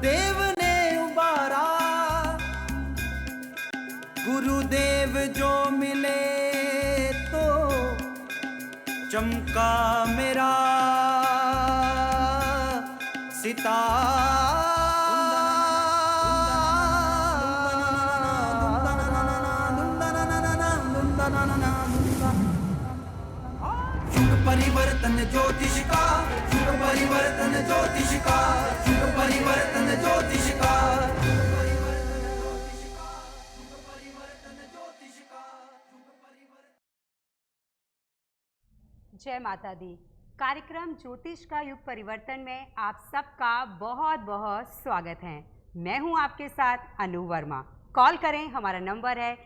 गुरुदेव ने उबारा, गुरुदेव जो मिले तो चमका मेरा सितारा। युग परिवर्तन ज्योतिष का, युग परिवर्तन ज्योतिष का, युग परिवर्तन ज्योतिष का, युग परिवर्तन ज्योतिष का, युग परिवर्तन ज्योतिष का, युग परिवर्तन। जय माता दी। कार्यक्रम ज्योतिष का युग परिवर्तन में आप सबका बहुत बहुत स्वागत है। मैं हूं आपके साथ अनु वर्मा। कॉल करें, हमारा नंबर है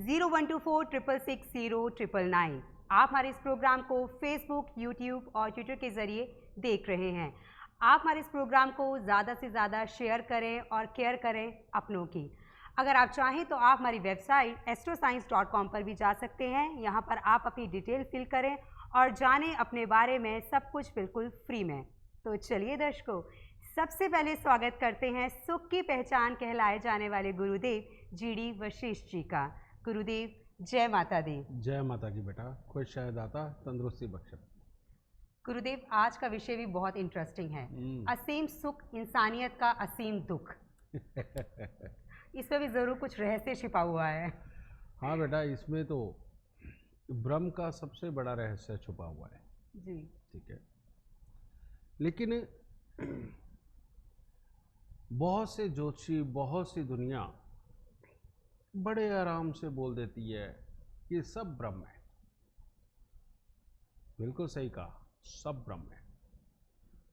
0124666099। आप हमारे इस प्रोग्राम को फेसबुक, यूट्यूब और ट्विटर के ज़रिए देख रहे हैं। आप हमारे इस प्रोग्राम को ज़्यादा से ज़्यादा शेयर करें और केयर करें अपनों की। अगर आप चाहें तो आप हमारी वेबसाइट astroscience.com पर भी जा सकते हैं। यहाँ पर आप अपनी डिटेल फिल करें और जानें अपने बारे में सब कुछ बिल्कुल फ्री में। तो चलिए दर्शकों, सबसे पहले स्वागत करते हैं सुख की पहचान कहलाए जाने वाले गुरुदेव जीडी वशिष्ठ जी का। गुरुदेव जय माता दी। जय माता की बेटा, खुश दाता तंदुरुस्ती बख्शे। गुरुदेव आज का विषय भी बहुत इंटरेस्टिंग है। असीम सुख, इंसानियत का असीम दुख। इसमें भी जरूर कुछ रहस्य छिपा हुआ है। हाँ बेटा, इसमें तो ब्रह्म का सबसे बड़ा रहस्य छुपा हुआ है जी। ठीक है, लेकिन बहुत से ज्योतिषी, बहुत सी दुनिया बड़े आराम से बोल देती है कि सब ब्रह्म है। बिल्कुल सही कहा, सब ब्रह्म है।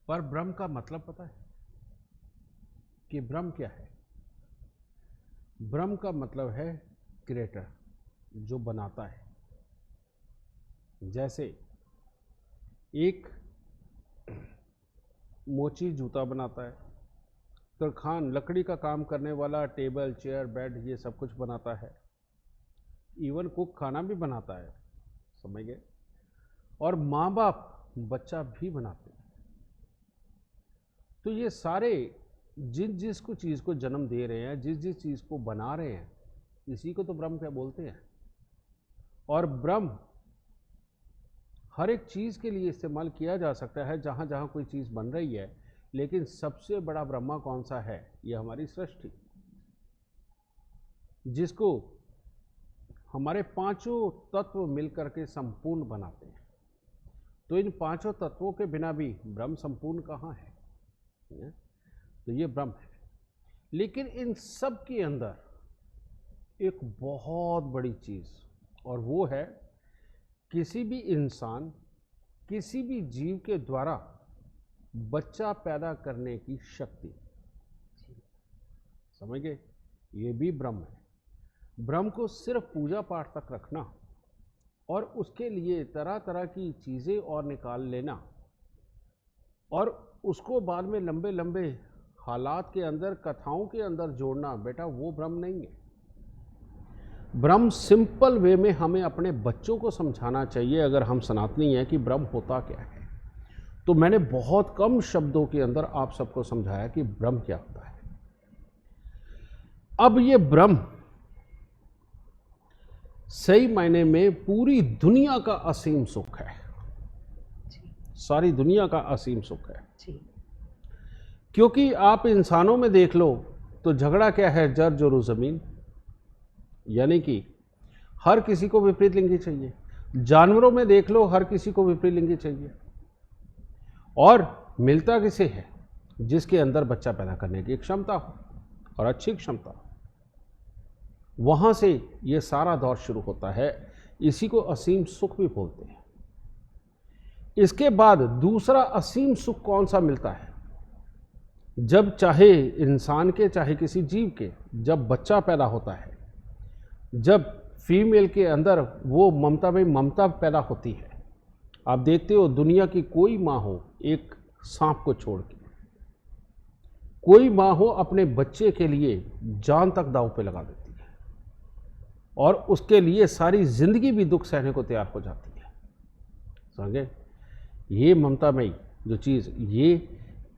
पर ब्रह्म का मतलब पता है कि ब्रह्म क्या है? ब्रह्म का मतलब है क्रिएटर, जो बनाता है। जैसे एक मोची जूता बनाता है, तरखान लकड़ी का काम करने वाला टेबल, चेयर, बेड ये सब कुछ बनाता है। इवन कुक खाना भी बनाता है, समझ गए? और माँ बाप बच्चा भी बनाते हैं। तो ये सारे जिस को चीज़ को जन्म दे रहे हैं, जिस चीज़ को बना रहे हैं, इसी को तो ब्रह्म क्या बोलते हैं। और ब्रह्म हर एक चीज़ के लिए इस्तेमाल किया जा सकता है, जहाँ जहाँ कोई चीज़ बन रही है। लेकिन सबसे बड़ा ब्रह्मा कौन सा है? ये हमारी सृष्टि, जिसको हमारे पांचों तत्व मिलकर के संपूर्ण बनाते हैं। तो इन पांचों तत्वों के बिना भी ब्रह्म संपूर्ण कहाँ है? तो ये ब्रह्म है। लेकिन इन सब के अंदर एक बहुत बड़ी चीज़, और वो है किसी भी इंसान, किसी भी जीव के द्वारा बच्चा पैदा करने की शक्ति। समझ गए? ये भी ब्रह्म है। ब्रह्म को सिर्फ पूजा पाठ तक रखना और उसके लिए तरह तरह की चीज़ें और निकाल लेना और उसको बाद में लंबे लंबे हालात के अंदर, कथाओं के अंदर जोड़ना, बेटा वो ब्रह्म नहीं है। ब्रह्म सिंपल वे में हमें अपने बच्चों को समझाना चाहिए, अगर हम सनातनी हैं, कि ब्रह्म होता क्या है। तो मैंने बहुत कम शब्दों के अंदर आप सबको समझाया कि ब्रह्म क्या होता है। अब ये ब्रह्म सही मायने में पूरी दुनिया का असीम सुख है। सारी दुनिया का असीम सुख है। क्योंकि आप इंसानों में देख लो तो झगड़ा क्या है? जर जोरू जमीन, यानी कि हर किसी को विपरीत लिंगी चाहिए। जानवरों में देख लो, हर किसी को विपरीत लिंगी चाहिए। और मिलता किसे है? जिसके अंदर बच्चा पैदा करने की क्षमता हो और अच्छी क्षमता हो। वहां से ये सारा दौर शुरू होता है। इसी को असीम सुख भी बोलते हैं। इसके बाद दूसरा असीम सुख कौन सा मिलता है? जब चाहे इंसान के, चाहे किसी जीव के, जब बच्चा पैदा होता है, जब फीमेल के अंदर वो ममता में ममता पैदा होती है। आप देखते हो दुनिया की कोई माँ हो, एक सांप को छोड़ के, कोई माँ हो अपने बच्चे के लिए जान तक दांव पे लगा देती है और उसके लिए सारी जिंदगी भी दुख सहने को तैयार हो जाती है। समझे? ये ममता में जो चीज़, ये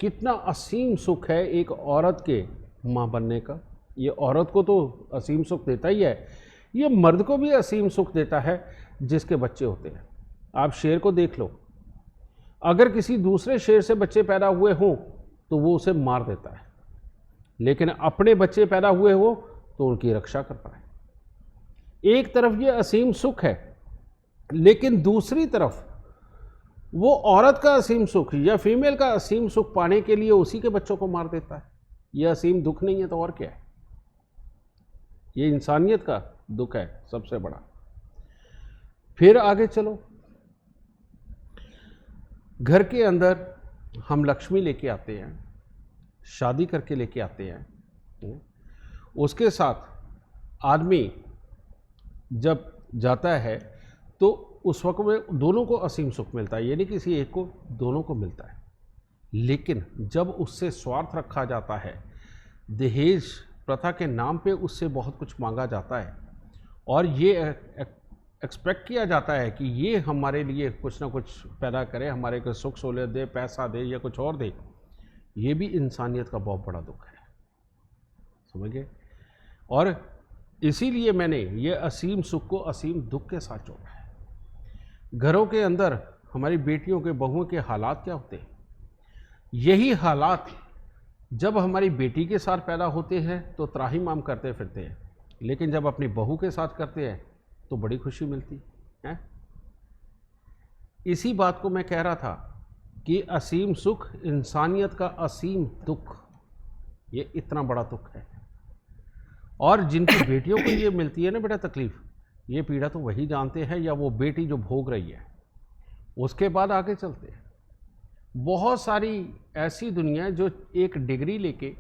कितना असीम सुख है एक औरत के माँ बनने का। ये औरत को तो असीम सुख देता ही है, ये मर्द को भी असीम सुख देता है जिसके बच्चे होते हैं। आप शेर को देख लो, अगर किसी दूसरे शेर से बच्चे पैदा हुए हों तो वो उसे मार देता है, लेकिन अपने बच्चे पैदा हुए हो तो उनकी रक्षा करता है। एक तरफ ये असीम सुख है, लेकिन दूसरी तरफ वो औरत का असीम सुख या फीमेल का असीम सुख पाने के लिए उसी के बच्चों को मार देता है। ये असीम दुख नहीं है तो और क्या है? ये इंसानियत का दुख है सबसे बड़ा। फिर आगे चलो, घर के अंदर हम लक्ष्मी लेके आते हैं, शादी करके लेके आते हैं। उसके साथ आदमी जब जाता है तो उस वक्त में दोनों को असीम सुख मिलता है, ये नहीं किसी एक को, दोनों को मिलता है। लेकिन जब उससे स्वार्थ रखा जाता है, दहेज प्रथा के नाम पे उससे बहुत कुछ मांगा जाता है और ये एक्सपेक्ट किया जाता है कि ये हमारे लिए कुछ ना कुछ पैदा करे, हमारे को सुख सहूलियत दे, पैसा दे या कुछ और दे, ये भी इंसानियत का बहुत बड़ा दुख है, समझ गए? और इसीलिए मैंने ये असीम सुख को असीम दुख के साथ जोड़ा है। घरों के अंदर हमारी बेटियों के बहुओं के हालात क्या होते हैं? यही हालात जब हमारी बेटी के साथ पैदा होते हैं तो त्राहिमाम करते फिरते हैं, लेकिन जब अपनी बहू के साथ करते हैं तो बड़ी खुशी मिलती है। इसी बात को मैं कह रहा था कि असीम सुख इंसानियत का असीम दुख, ये इतना बड़ा दुख है। और जिनकी बेटियों को ये मिलती है ना बेटा तकलीफ, ये पीड़ा तो वही जानते हैं या वो बेटी जो भोग रही है। उसके बाद आगे चलते हैं, बहुत सारी ऐसी दुनिया है जो एक डिग्री लेके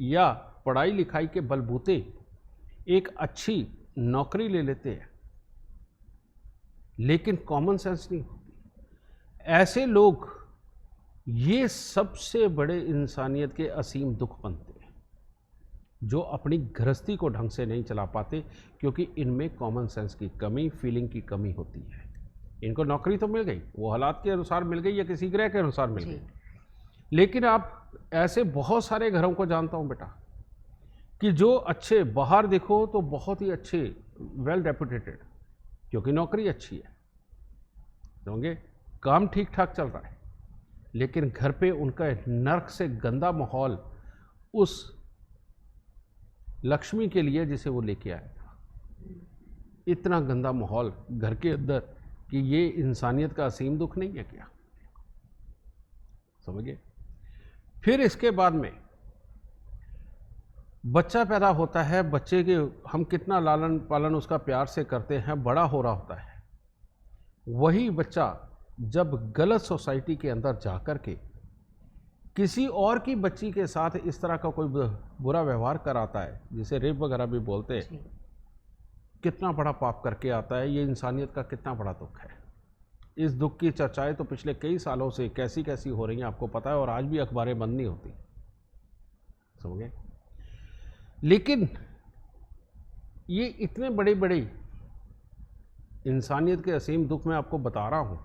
या पढ़ाई लिखाई के बलबूते एक अच्छी नौकरी ले लेते हैं, लेकिन कॉमन सेंस नहीं होती। ऐसे लोग ये सबसे बड़े इंसानियत के असीम दुख बनते हैं, जो अपनी गृहस्थी को ढंग से नहीं चला पाते क्योंकि इनमें कॉमन सेंस की कमी, फीलिंग की कमी होती है। इनको नौकरी तो मिल गई, वो हालात के अनुसार मिल गई या किसी ग्रह के अनुसार मिल गई, लेकिन आप ऐसे बहुत सारे घरों को जानता हूँ बेटा कि जो अच्छे बाहर देखो तो बहुत ही अच्छे, वेल रेपुटेटेड, क्योंकि नौकरी अच्छी है, समझे, काम ठीक ठाक चल रहा है, लेकिन घर पे उनका नर्क से गंदा माहौल उस लक्ष्मी के लिए जिसे वो लेके आया था। इतना गंदा माहौल घर के अंदर कि ये इंसानियत का असीम दुख नहीं है क्या? समझिए। फिर इसके बाद में बच्चा पैदा होता है, बच्चे के हम कितना लालन पालन उसका प्यार से करते हैं, बड़ा हो रहा होता है। वही बच्चा जब गलत सोसाइटी के अंदर जाकर के किसी और की बच्ची के साथ इस तरह का कोई बुरा व्यवहार कराता है, जिसे रेप वगैरह भी बोलते हैं, कितना बड़ा पाप करके आता है। ये इंसानियत का कितना बड़ा दुख है। इस दुख की चर्चाएं तो पिछले कई सालों से कैसी कैसी हो रही हैं आपको पता है, और आज भी अखबारें बंद नहीं होती, समझे। लेकिन ये इतने बड़े बड़े इंसानियत के असीम दुख मैं आपको बता रहा हूं,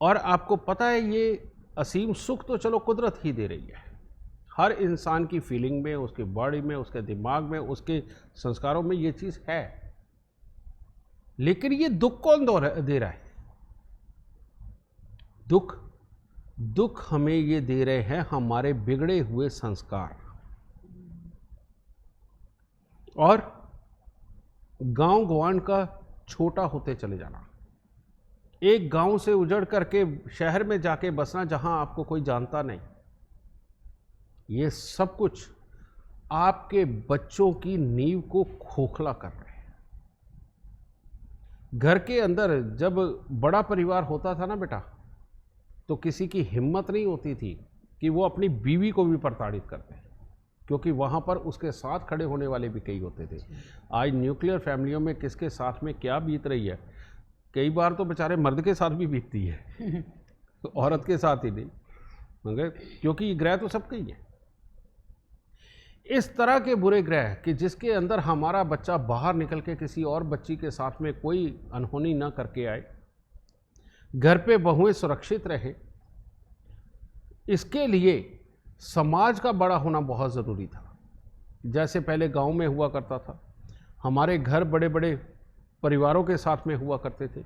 और आपको पता है ये असीम सुख तो चलो कुदरत ही दे रही है, हर इंसान की फीलिंग में, उसके बॉडी में, उसके दिमाग में, उसके संस्कारों में ये चीज़ है। लेकिन ये दुख कौन दे रहा है? दुख हमें ये दे रहे हैं हमारे बिगड़े हुए संस्कार और गांव गवान का छोटा होते चले जाना। एक गांव से उजड़ करके शहर में जाके बसना जहां आपको कोई जानता नहीं। ये सब कुछ आपके बच्चों की नींव को खोखला कर रहे हैं। घर के अंदर जब बड़ा परिवार होता था ना बेटा, तो किसी की हिम्मत नहीं होती थी कि वो अपनी बीवी को भी प्रताड़ित करते, क्योंकि वहाँ पर उसके साथ खड़े होने वाले भी कई होते थे। आज न्यूक्लियर फैमिलियों में किसके साथ में क्या बीत रही है, कई बार तो बेचारे मर्द के साथ भी बीतती है तो औरत के साथ ही नहीं, मगर क्योंकि ग्रह तो सबके ही है। इस तरह के बुरे ग्रह कि जिसके अंदर हमारा बच्चा बाहर निकल के किसी और बच्ची के साथ में कोई अनहोनी ना करके आए, घर पे बहुएं सुरक्षित रहे, इसके लिए समाज का बड़ा होना बहुत ज़रूरी था। जैसे पहले गांव में हुआ करता था, हमारे घर बड़े बड़े परिवारों के साथ में हुआ करते थे,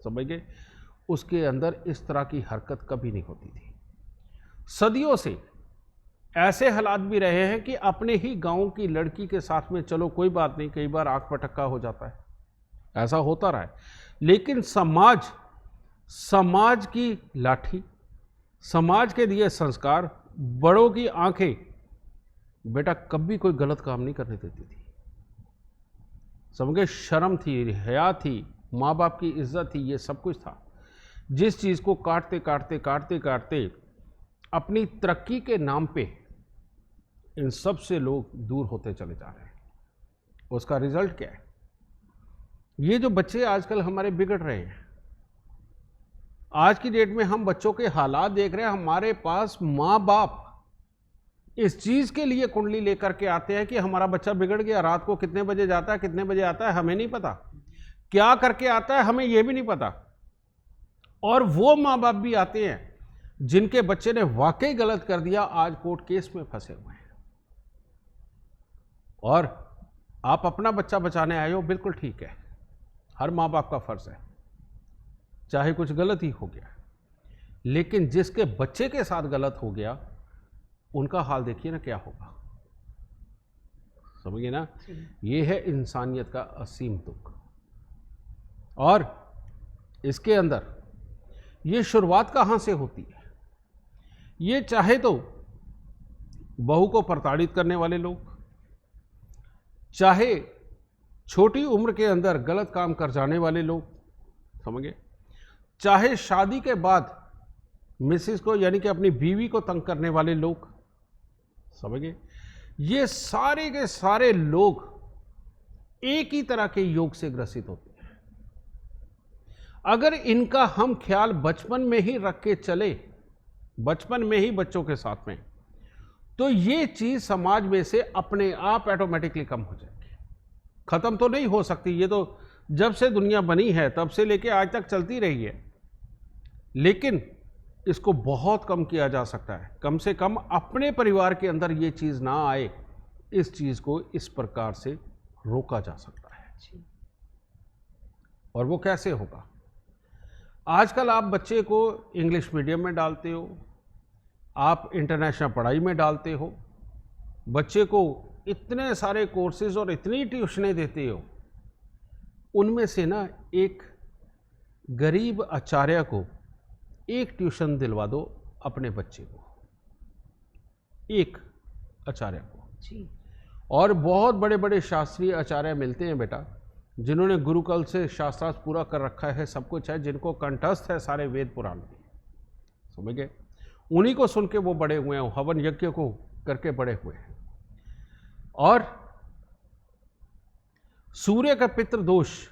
समझ गए, उसके अंदर इस तरह की हरकत कभी नहीं होती थी। सदियों से ऐसे हालात भी रहे हैं कि अपने ही गांव की लड़की के साथ में चलो कोई बात नहीं, कई बार आंख पटक्का हो जाता है, ऐसा होता रहा है, लेकिन समाज की लाठी, समाज के दिए संस्कार, बड़ों की आंखें बेटा कभी कोई गलत काम नहीं करने देती थी। समझे, शर्म थी, हया थी, माँ बाप की इज्जत थी, ये सब कुछ था। जिस चीज़ को काटते अपनी तरक्की के नाम पे इन सब से लोग दूर होते चले जा रहे हैं। उसका रिजल्ट क्या है? ये जो बच्चे आजकल हमारे बिगड़ रहे हैं, आज की डेट में हम बच्चों के हालात देख रहे हैं। हमारे पास माँ बाप इस चीज़ के लिए कुंडली लेकर के आते हैं कि हमारा बच्चा बिगड़ गया, रात को कितने बजे जाता है, कितने बजे आता है, हमें नहीं पता, क्या करके आता है हमें यह भी नहीं पता। और वो माँ बाप भी आते हैं जिनके बच्चे ने वाकई गलत कर दिया, आज कोर्ट केस में फंसे हुए हैं। और आप अपना बच्चा बचाने आए हो, बिल्कुल ठीक है, हर माँ बाप का फर्ज है, चाहे कुछ गलत ही हो गया, लेकिन जिसके बच्चे के साथ गलत हो गया उनका हाल देखिए ना क्या होगा। समझिए ना, ये है इंसानियत का असीम दुख। और इसके अंदर ये शुरुआत कहाँ से होती है? ये चाहे तो बहू को प्रताड़ित करने वाले लोग, चाहे छोटी उम्र के अंदर गलत काम कर जाने वाले लोग, समझे, चाहे शादी के बाद मिसेस को यानी कि अपनी बीवी को तंग करने वाले लोग, समझे, ये सारे के सारे लोग एक ही तरह के योग से ग्रसित होते हैं। अगर इनका हम ख्याल बचपन में ही रख के चले, बचपन में ही बच्चों के साथ में, तो ये चीज समाज में से अपने आप ऑटोमेटिकली कम हो जाएगी। खत्म तो नहीं हो सकती, ये तो जब से दुनिया बनी है तब से लेके आज तक चलती रही है, लेकिन इसको बहुत कम किया जा सकता है। कम से कम अपने परिवार के अंदर ये चीज़ ना आए, इस चीज़ को इस प्रकार से रोका जा सकता है। और वो कैसे होगा? आजकल आप बच्चे को इंग्लिश मीडियम में डालते हो, आप इंटरनेशनल पढ़ाई में डालते हो, बच्चे को इतने सारे कोर्सेज और इतनी ट्यूशनें देते हो, उनमें से ना एक गरीब आचार्य को एक ट्यूशन दिलवा दो अपने बच्चे को, एक आचार्य को जी। और बहुत बड़े बड़े शास्त्रीय आचार्य मिलते हैं बेटा, जिन्होंने गुरुकुल से शास्त्रार्थ पूरा कर रखा है, सब कुछ है, जिनको कंठस्थ है सारे वेद पुराण भी, समझ गए, उन्हीं को सुन के वो बड़े हुए हैं, हवन यज्ञ को करके बड़े हुए हैं। और सूर्य का पितृ दोष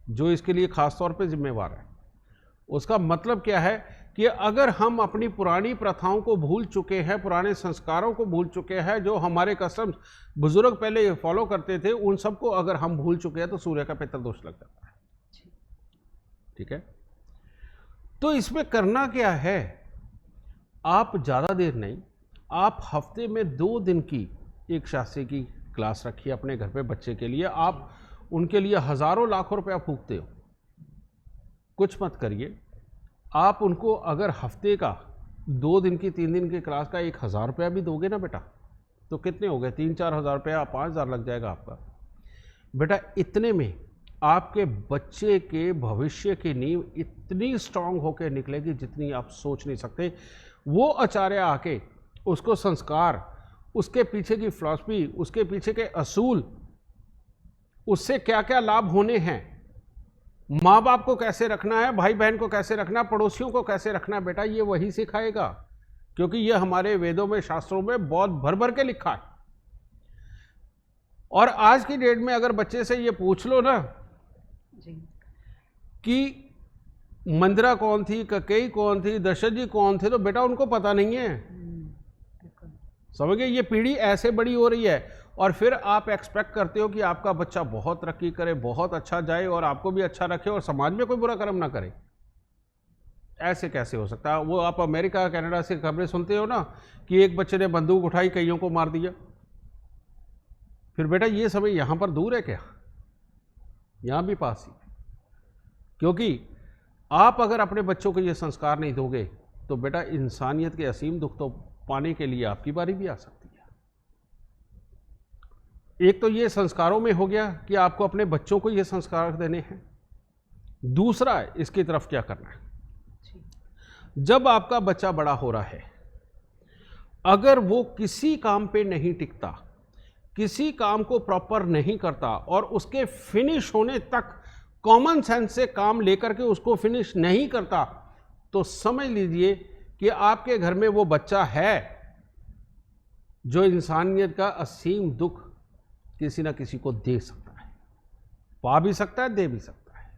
जो इसके लिए खास तौर पे जिम्मेवार है, उसका मतलब क्या है कि अगर हम अपनी पुरानी प्रथाओं को भूल चुके हैं, पुराने संस्कारों को भूल चुके हैं, जो हमारे कस्टम्स बुजुर्ग पहले फॉलो करते थे, उन सबको अगर हम भूल चुके हैं तो सूर्य का पितृ दोष लग जाता है। ठीक है, तो इसमें करना क्या है? आप ज़्यादा देर नहीं, आप हफ्ते में 2 दिन की एक शास्त्री की क्लास रखिए अपने घर पे बच्चे के लिए। आप उनके लिए हज़ारों लाखों रुपया फूकते हो, कुछ मत करिए। आप उनको अगर हफ्ते का 2 दिन की 3 दिन की क्लास का 1000 रुपया भी दोगे ना बेटा, तो कितने हो गए? 3-4 हज़ार रुपया, 5000 लग जाएगा आपका बेटा। इतने में आपके बच्चे के भविष्य की नींव इतनी स्ट्रांग होकर निकलेगी जितनी आप सोच नहीं सकते। वो आचार्य आके उसको संस्कार, उसके पीछे की फिलॉसफी, उसके पीछे के असूल, उससे क्या क्या लाभ होने हैं, माँ बाप को कैसे रखना है, भाई बहन को कैसे रखना, पड़ोसियों को कैसे रखना है, बेटा ये वही सिखाएगा, क्योंकि ये हमारे वेदों में, शास्त्रों में बहुत भर भर के लिखा है। और आज की डेट में अगर बच्चे से ये पूछ लो ना जी कि मंदिरा कौन थी, ककेई कौन थी, दशरथ जी कौन थे, तो बेटा उनको पता नहीं है। समझिए, ये पीढ़ी ऐसे बड़ी हो रही है, और फिर आप एक्सपेक्ट करते हो कि आपका बच्चा बहुत तरक्की करे, बहुत अच्छा जाए और आपको भी अच्छा रखे और समाज में कोई बुरा कर्म ना करे। ऐसे कैसे हो सकता है? वो आप अमेरिका कनाडा से खबरें सुनते हो ना कि एक बच्चे ने बंदूक उठाई, कईयों को मार दिया। फिर बेटा ये समय यहाँ पर दूर है क्या? यहाँ भी पास ही है। क्योंकि आप अगर अपने बच्चों को ये संस्कार नहीं दोगे तो बेटा इंसानियत के असीम दुख तो पाने के लिए आपकी बारी भी आ सकती है। एक तो ये संस्कारों में हो गया कि आपको अपने बच्चों को ये संस्कार देने हैं। दूसरा है इसकी तरफ क्या करना है। जब आपका बच्चा बड़ा हो रहा है, अगर वो किसी काम पे नहीं टिकता, किसी काम को प्रॉपर नहीं करता और उसके फिनिश होने तक कॉमन सेंस से काम लेकर के उसको फिनिश नहीं करता, तो समझ लीजिए कि आपके घर में वो बच्चा है जो इंसानियत का असीम दुख किसी ना किसी को दे सकता है। पा भी सकता है, दे भी सकता है।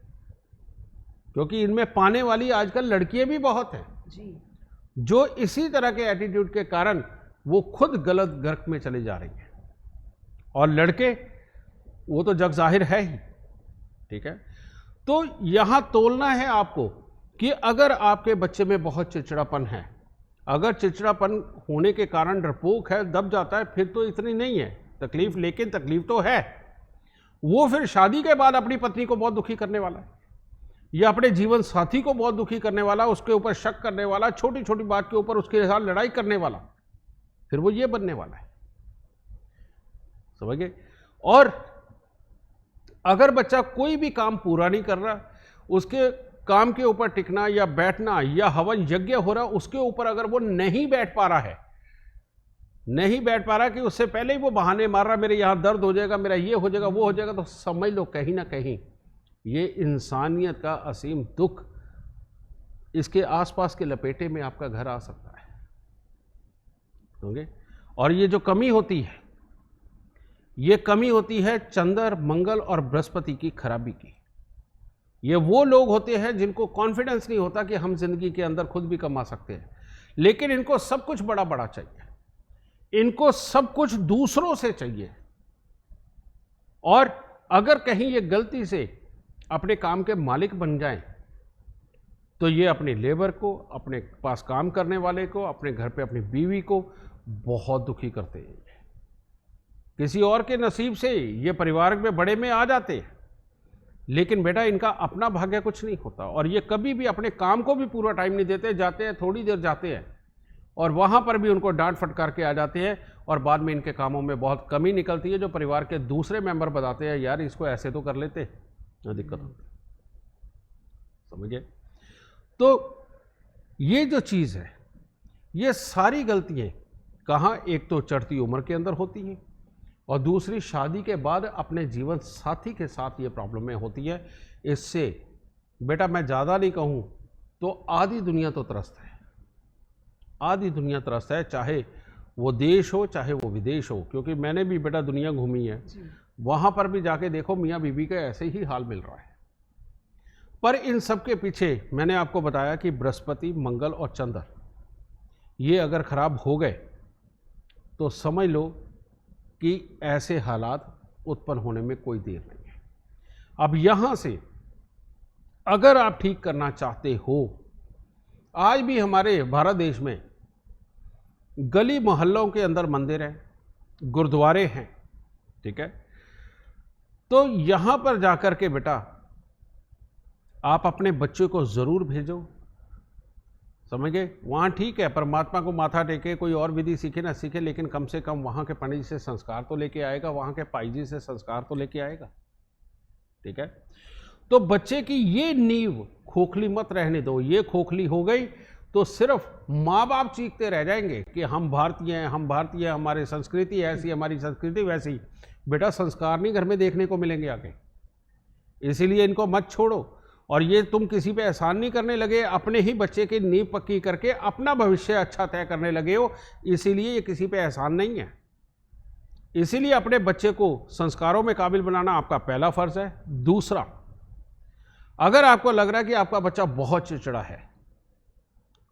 क्योंकि इनमें पाने वाली आजकल लड़कियां भी बहुत हैं जी, जो इसी तरह के एटीट्यूड के कारण वो खुद गलत गर्क में चले जा रही हैं। और लड़के वो तो जग जाहिर है ही, ठीक है। तो यहां तोलना है आपको कि अगर आपके बच्चे में बहुत चिड़चिड़ापन है, अगर चिड़चिड़ापन होने के कारण डरपोक है, दब जाता है, फिर तो इतनी नहीं है तकलीफ, लेकिन तकलीफ तो है। वो फिर शादी के बाद अपनी पत्नी को बहुत दुखी करने वाला है, या अपने जीवन साथी को बहुत दुखी करने वाला, उसके ऊपर शक करने वाला, छोटी छोटी बात के ऊपर उसके साथ लड़ाई करने वाला, फिर वो ये बनने वाला है। समझ गए? और अगर बच्चा कोई भी काम पूरा नहीं कर रहा, उसके काम के ऊपर टिकना या बैठना या हवन यज्ञ हो रहा, उसके ऊपर अगर वो नहीं बैठ पा रहा है, नहीं बैठ पा रहा कि उससे पहले ही वो बहाने मार रहा, मेरे यहां दर्द हो जाएगा, मेरा ये हो जाएगा, वो हो जाएगा, तो समझ लो कहीं ना कहीं ये इंसानियत का असीम दुख इसके आसपास के लपेटे में आपका घर आ सकता है। समझे? और ये जो कमी होती है, ये कमी होती है चंद्र, मंगल और बृहस्पति की खराबी की। ये वो लोग होते हैं जिनको कॉन्फिडेंस नहीं होता कि हम जिंदगी के अंदर खुद भी कमा सकते हैं, लेकिन इनको सब कुछ बड़ा बड़ा चाहिए, इनको सब कुछ दूसरों से चाहिए। और अगर कहीं ये गलती से अपने काम के मालिक बन जाएं, तो ये अपने लेबर को, अपने पास काम करने वाले को, अपने घर पे अपनी बीवी को बहुत दुखी करते हैं। किसी और के नसीब से ये परिवार में बड़े में आ जाते हैं, लेकिन बेटा इनका अपना भाग्य कुछ नहीं होता। और ये कभी भी अपने काम को भी पूरा टाइम नहीं देते, जाते हैं थोड़ी देर जाते हैं और वहाँ पर भी उनको डांट फटकार के आ जाते हैं, और बाद में इनके कामों में बहुत कमी निकलती है, जो परिवार के दूसरे मेंबर बताते हैं, यार इसको ऐसे तो कर लेते, ना दिक्कत होती। समझिए? तो ये जो चीज़ है, ये सारी गलतियाँ कहाँ, एक तो चढ़ती उम्र के अंदर होती हैं, और दूसरी शादी के बाद अपने जीवन साथी के साथ ये प्रॉब्लमें होती है। इससे बेटा मैं ज़्यादा नहीं कहूँ तो आधी दुनिया तो त्रस्त है, आधी दुनिया त्रस्त है, चाहे वो देश हो चाहे वो विदेश हो। क्योंकि मैंने भी बेटा दुनिया घूमी है, वहाँ पर भी जाके देखो मियाँ बीवी का ऐसे ही हाल मिल रहा है। पर इन सब के पीछे मैंने आपको बताया कि बृहस्पति, मंगल और चंद्र ये अगर खराब हो गए तो समझ लो कि ऐसे हालात उत्पन्न होने में कोई देर नहीं है। अब यहाँ से अगर आप ठीक करना चाहते हो, आज भी हमारे भारत देश में गली मोहल्लों के अंदर मंदिर हैं, गुरुद्वारे हैं, ठीक है। तो यहाँ पर जाकर के बेटा आप अपने बच्चों को ज़रूर भेजो। समझ गए? वहाँ ठीक है, परमात्मा को माथा टेके, कोई और विधि सीखे ना सीखे, लेकिन कम से कम वहाँ के पंडित जी से संस्कार तो लेके आएगा, वहाँ के पाई जी से संस्कार तो लेके आएगा, ठीक है। तो बच्चे की ये नींव खोखली मत रहने दो। ये खोखली हो गई तो सिर्फ माँ बाप चीखते रह जाएंगे कि हम भारतीय हैं, हम भारतीय हैं, हमारी संस्कृति ऐसी, हमारी संस्कृति वैसी। बेटा संस्कार नहीं घर में देखने को मिलेंगे आगे, इसीलिए इनको मत छोड़ो। और ये तुम किसी पे एहसान नहीं करने लगे, अपने ही बच्चे की नींव पक्की करके अपना भविष्य अच्छा तय करने लगे हो, इसीलिए ये किसी पे एहसान नहीं है। इसीलिए अपने बच्चे को संस्कारों में काबिल बनाना आपका पहला फर्ज है। दूसरा, अगर आपको लग रहा है कि आपका बच्चा बहुत चिड़चिड़ा है,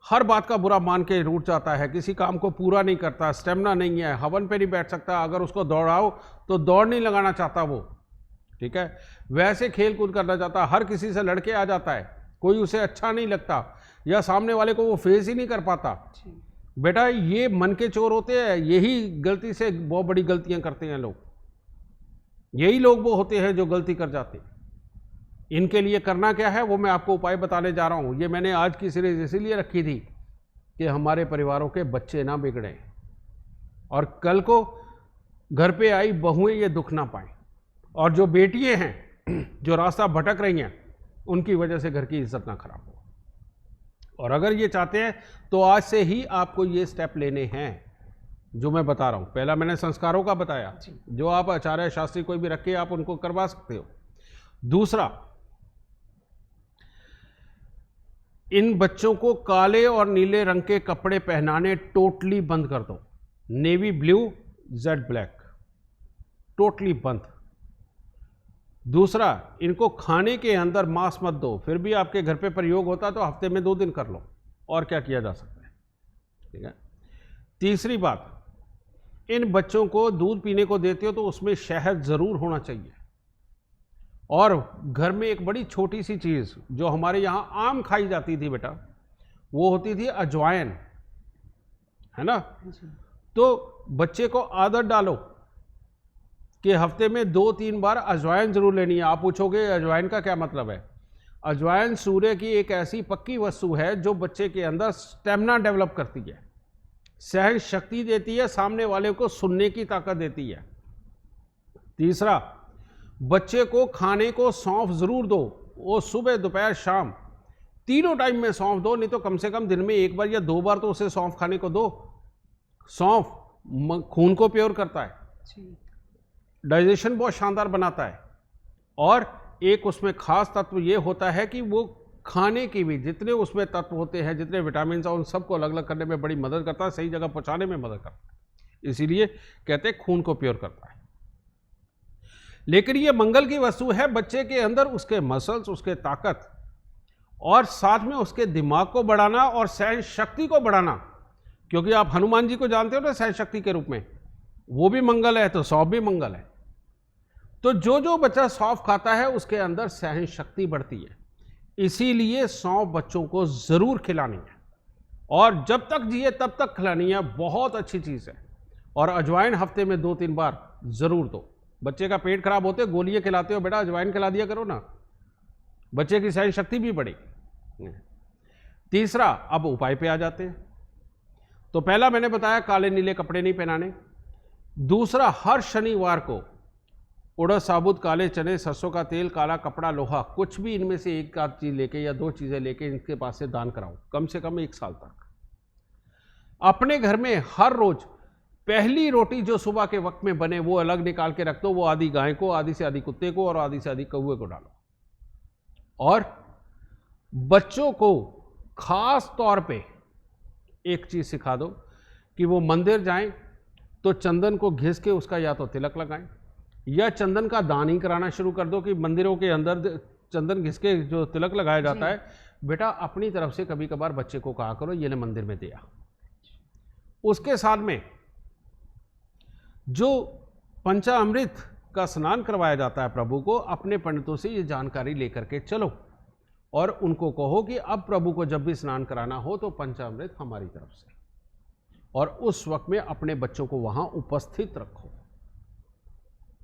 हर बात का बुरा मान के रूठ जाता है, किसी काम को पूरा नहीं करता, स्टेमिना नहीं है, हवन पे नहीं बैठ सकता, अगर उसको दौड़ाओ तो दौड़ नहीं लगाना चाहता वो, ठीक है, वैसे खेल कूद करना चाहता, हर किसी से लड़के आ जाता है, कोई उसे अच्छा नहीं लगता, या सामने वाले को वो फेस ही नहीं कर पाता। बेटा ये मन के चोर होते हैं, यही गलती से बहुत बड़ी गलतियां करते हैं लोग। यही लोग वो होते हैं जो गलती कर जाते हैं। इनके लिए करना क्या है वो मैं आपको उपाय बताने जा रहा हूं। ये मैंने आज की सीरीज इसीलिए रखी थी कि हमारे परिवारों के बच्चे ना बिगड़ें और कल को घर पे आई बहुएं ये दुख ना पाएं, और जो बेटियां हैं जो रास्ता भटक रही हैं उनकी वजह से घर की इज्जत ना खराब हो। और अगर ये चाहते हैं तो आज से ही आपको ये स्टेप लेने हैं जो मैं बता रहा हूं। पहला मैंने संस्कारों का बताया, जो आप आचार्य शास्त्री कोई भी रख के आप उनको करवा सकते हो। दूसरा, इन बच्चों को काले और नीले रंग के कपड़े पहनाने टोटली बंद कर दो। Navy blue, Z black, totally बंद। दूसरा, इनको खाने के अंदर मांस मत दो। फिर भी आपके घर पे प्रयोग होता तो हफ्ते में 2 दिन कर लो, और क्या किया जा सकता है, ठीक है। तीसरी बात, इन बच्चों को दूध पीने को देते हो तो उसमें शहद जरूर होना चाहिए। और घर में एक बड़ी छोटी सी चीज जो हमारे यहाँ आम खाई जाती थी बेटा, वो होती थी अजवाइन, है ना। तो बच्चे को आदत डालो कि हफ्ते में 2-3 बार अजवाइन जरूर लेनी है। आप पूछोगे अजवाइन का क्या मतलब है? अजवाइन सूर्य की एक ऐसी पक्की वस्तु है जो बच्चे के अंदर स्टेमिना डेवलप करती है, सहन शक्ति देती है, सामने वाले को सुनने की ताकत देती है। तीसरा, बच्चे को खाने को सौंफ जरूर दो। वो सुबह दोपहर शाम तीनों टाइम में सौंफ दो, नहीं तो कम से कम दिन में 1 बार या 2 बार तो उसे सौंफ खाने को दो। सौंफ खून को प्योर करता है, डाइजेशन बहुत शानदार बनाता है, और एक उसमें खास तत्व ये होता है कि वो खाने की भी जितने उसमें तत्व होते हैं, जितने विटामिन उन सबको अलग अलग करने में बड़ी मदद करता है, सही जगह पहुंचाने में मदद करता है। इसीलिए कहते हैं खून को प्योर करता है। लेकिन ये मंगल की वस्तु है। बच्चे के अंदर उसके मसल्स, उसके ताकत, और साथ में उसके दिमाग को बढ़ाना और सहन शक्ति को बढ़ाना, क्योंकि आप हनुमान जी को जानते हो ना सहन शक्ति के रूप में, वो भी मंगल है, तो सौंफ भी मंगल है। तो जो जो बच्चा सौंफ खाता है उसके अंदर सहन शक्ति बढ़ती है। इसीलिए सौंफ बच्चों को जरूर खिलानी है, और जब तक जिए तब तक खिलानी है। बहुत अच्छी चीज है। और अजवाइन हफ्ते में 2-3 बार जरूर दो। बच्चे का पेट खराब होते गोलियां खिलाते हो, बेटा अजवाइन खिला दिया करो ना, बच्चे की सहन शक्ति भी बढ़ेगी। तीसरा, अब उपाय पे आ जाते हैं। तो पहला मैंने बताया काले नीले कपड़े नहीं पहनाने। दूसरा, हर शनिवार को उड़द साबुत, काले चने, सरसों का तेल, काला कपड़ा, लोहा, कुछ भी इनमें से एक आध चीज लेके या 2 चीजें लेके इनके पास से दान कराओ, कम से कम 1 साल तक। अपने घर में हर रोज पहली रोटी जो सुबह के वक्त में बने वो अलग निकाल के रख दो। वो आधी गाय को, आधी से आधी कुत्ते को और आधी से आधी कौवे को डालो। और बच्चों को खास तौर पे एक चीज सिखा दो कि वो मंदिर जाएं तो चंदन को घिस के उसका या तो तिलक लगाएं, या चंदन का दान ही कराना शुरू कर दो कि मंदिरों के अंदर चंदन घिस के जो तिलक लगाया जाता है, बेटा अपनी तरफ से कभी कभार बच्चे को कहा करो ये ले मंदिर में दिया। उसके साथ में जो पंचामृत का स्नान करवाया जाता है प्रभु को, अपने पंडितों से ये जानकारी लेकर के चलो और उनको कहो कि अब प्रभु को जब भी स्नान कराना हो तो पंचामृत हमारी तरफ से, और उस वक्त में अपने बच्चों को वहां उपस्थित रखो।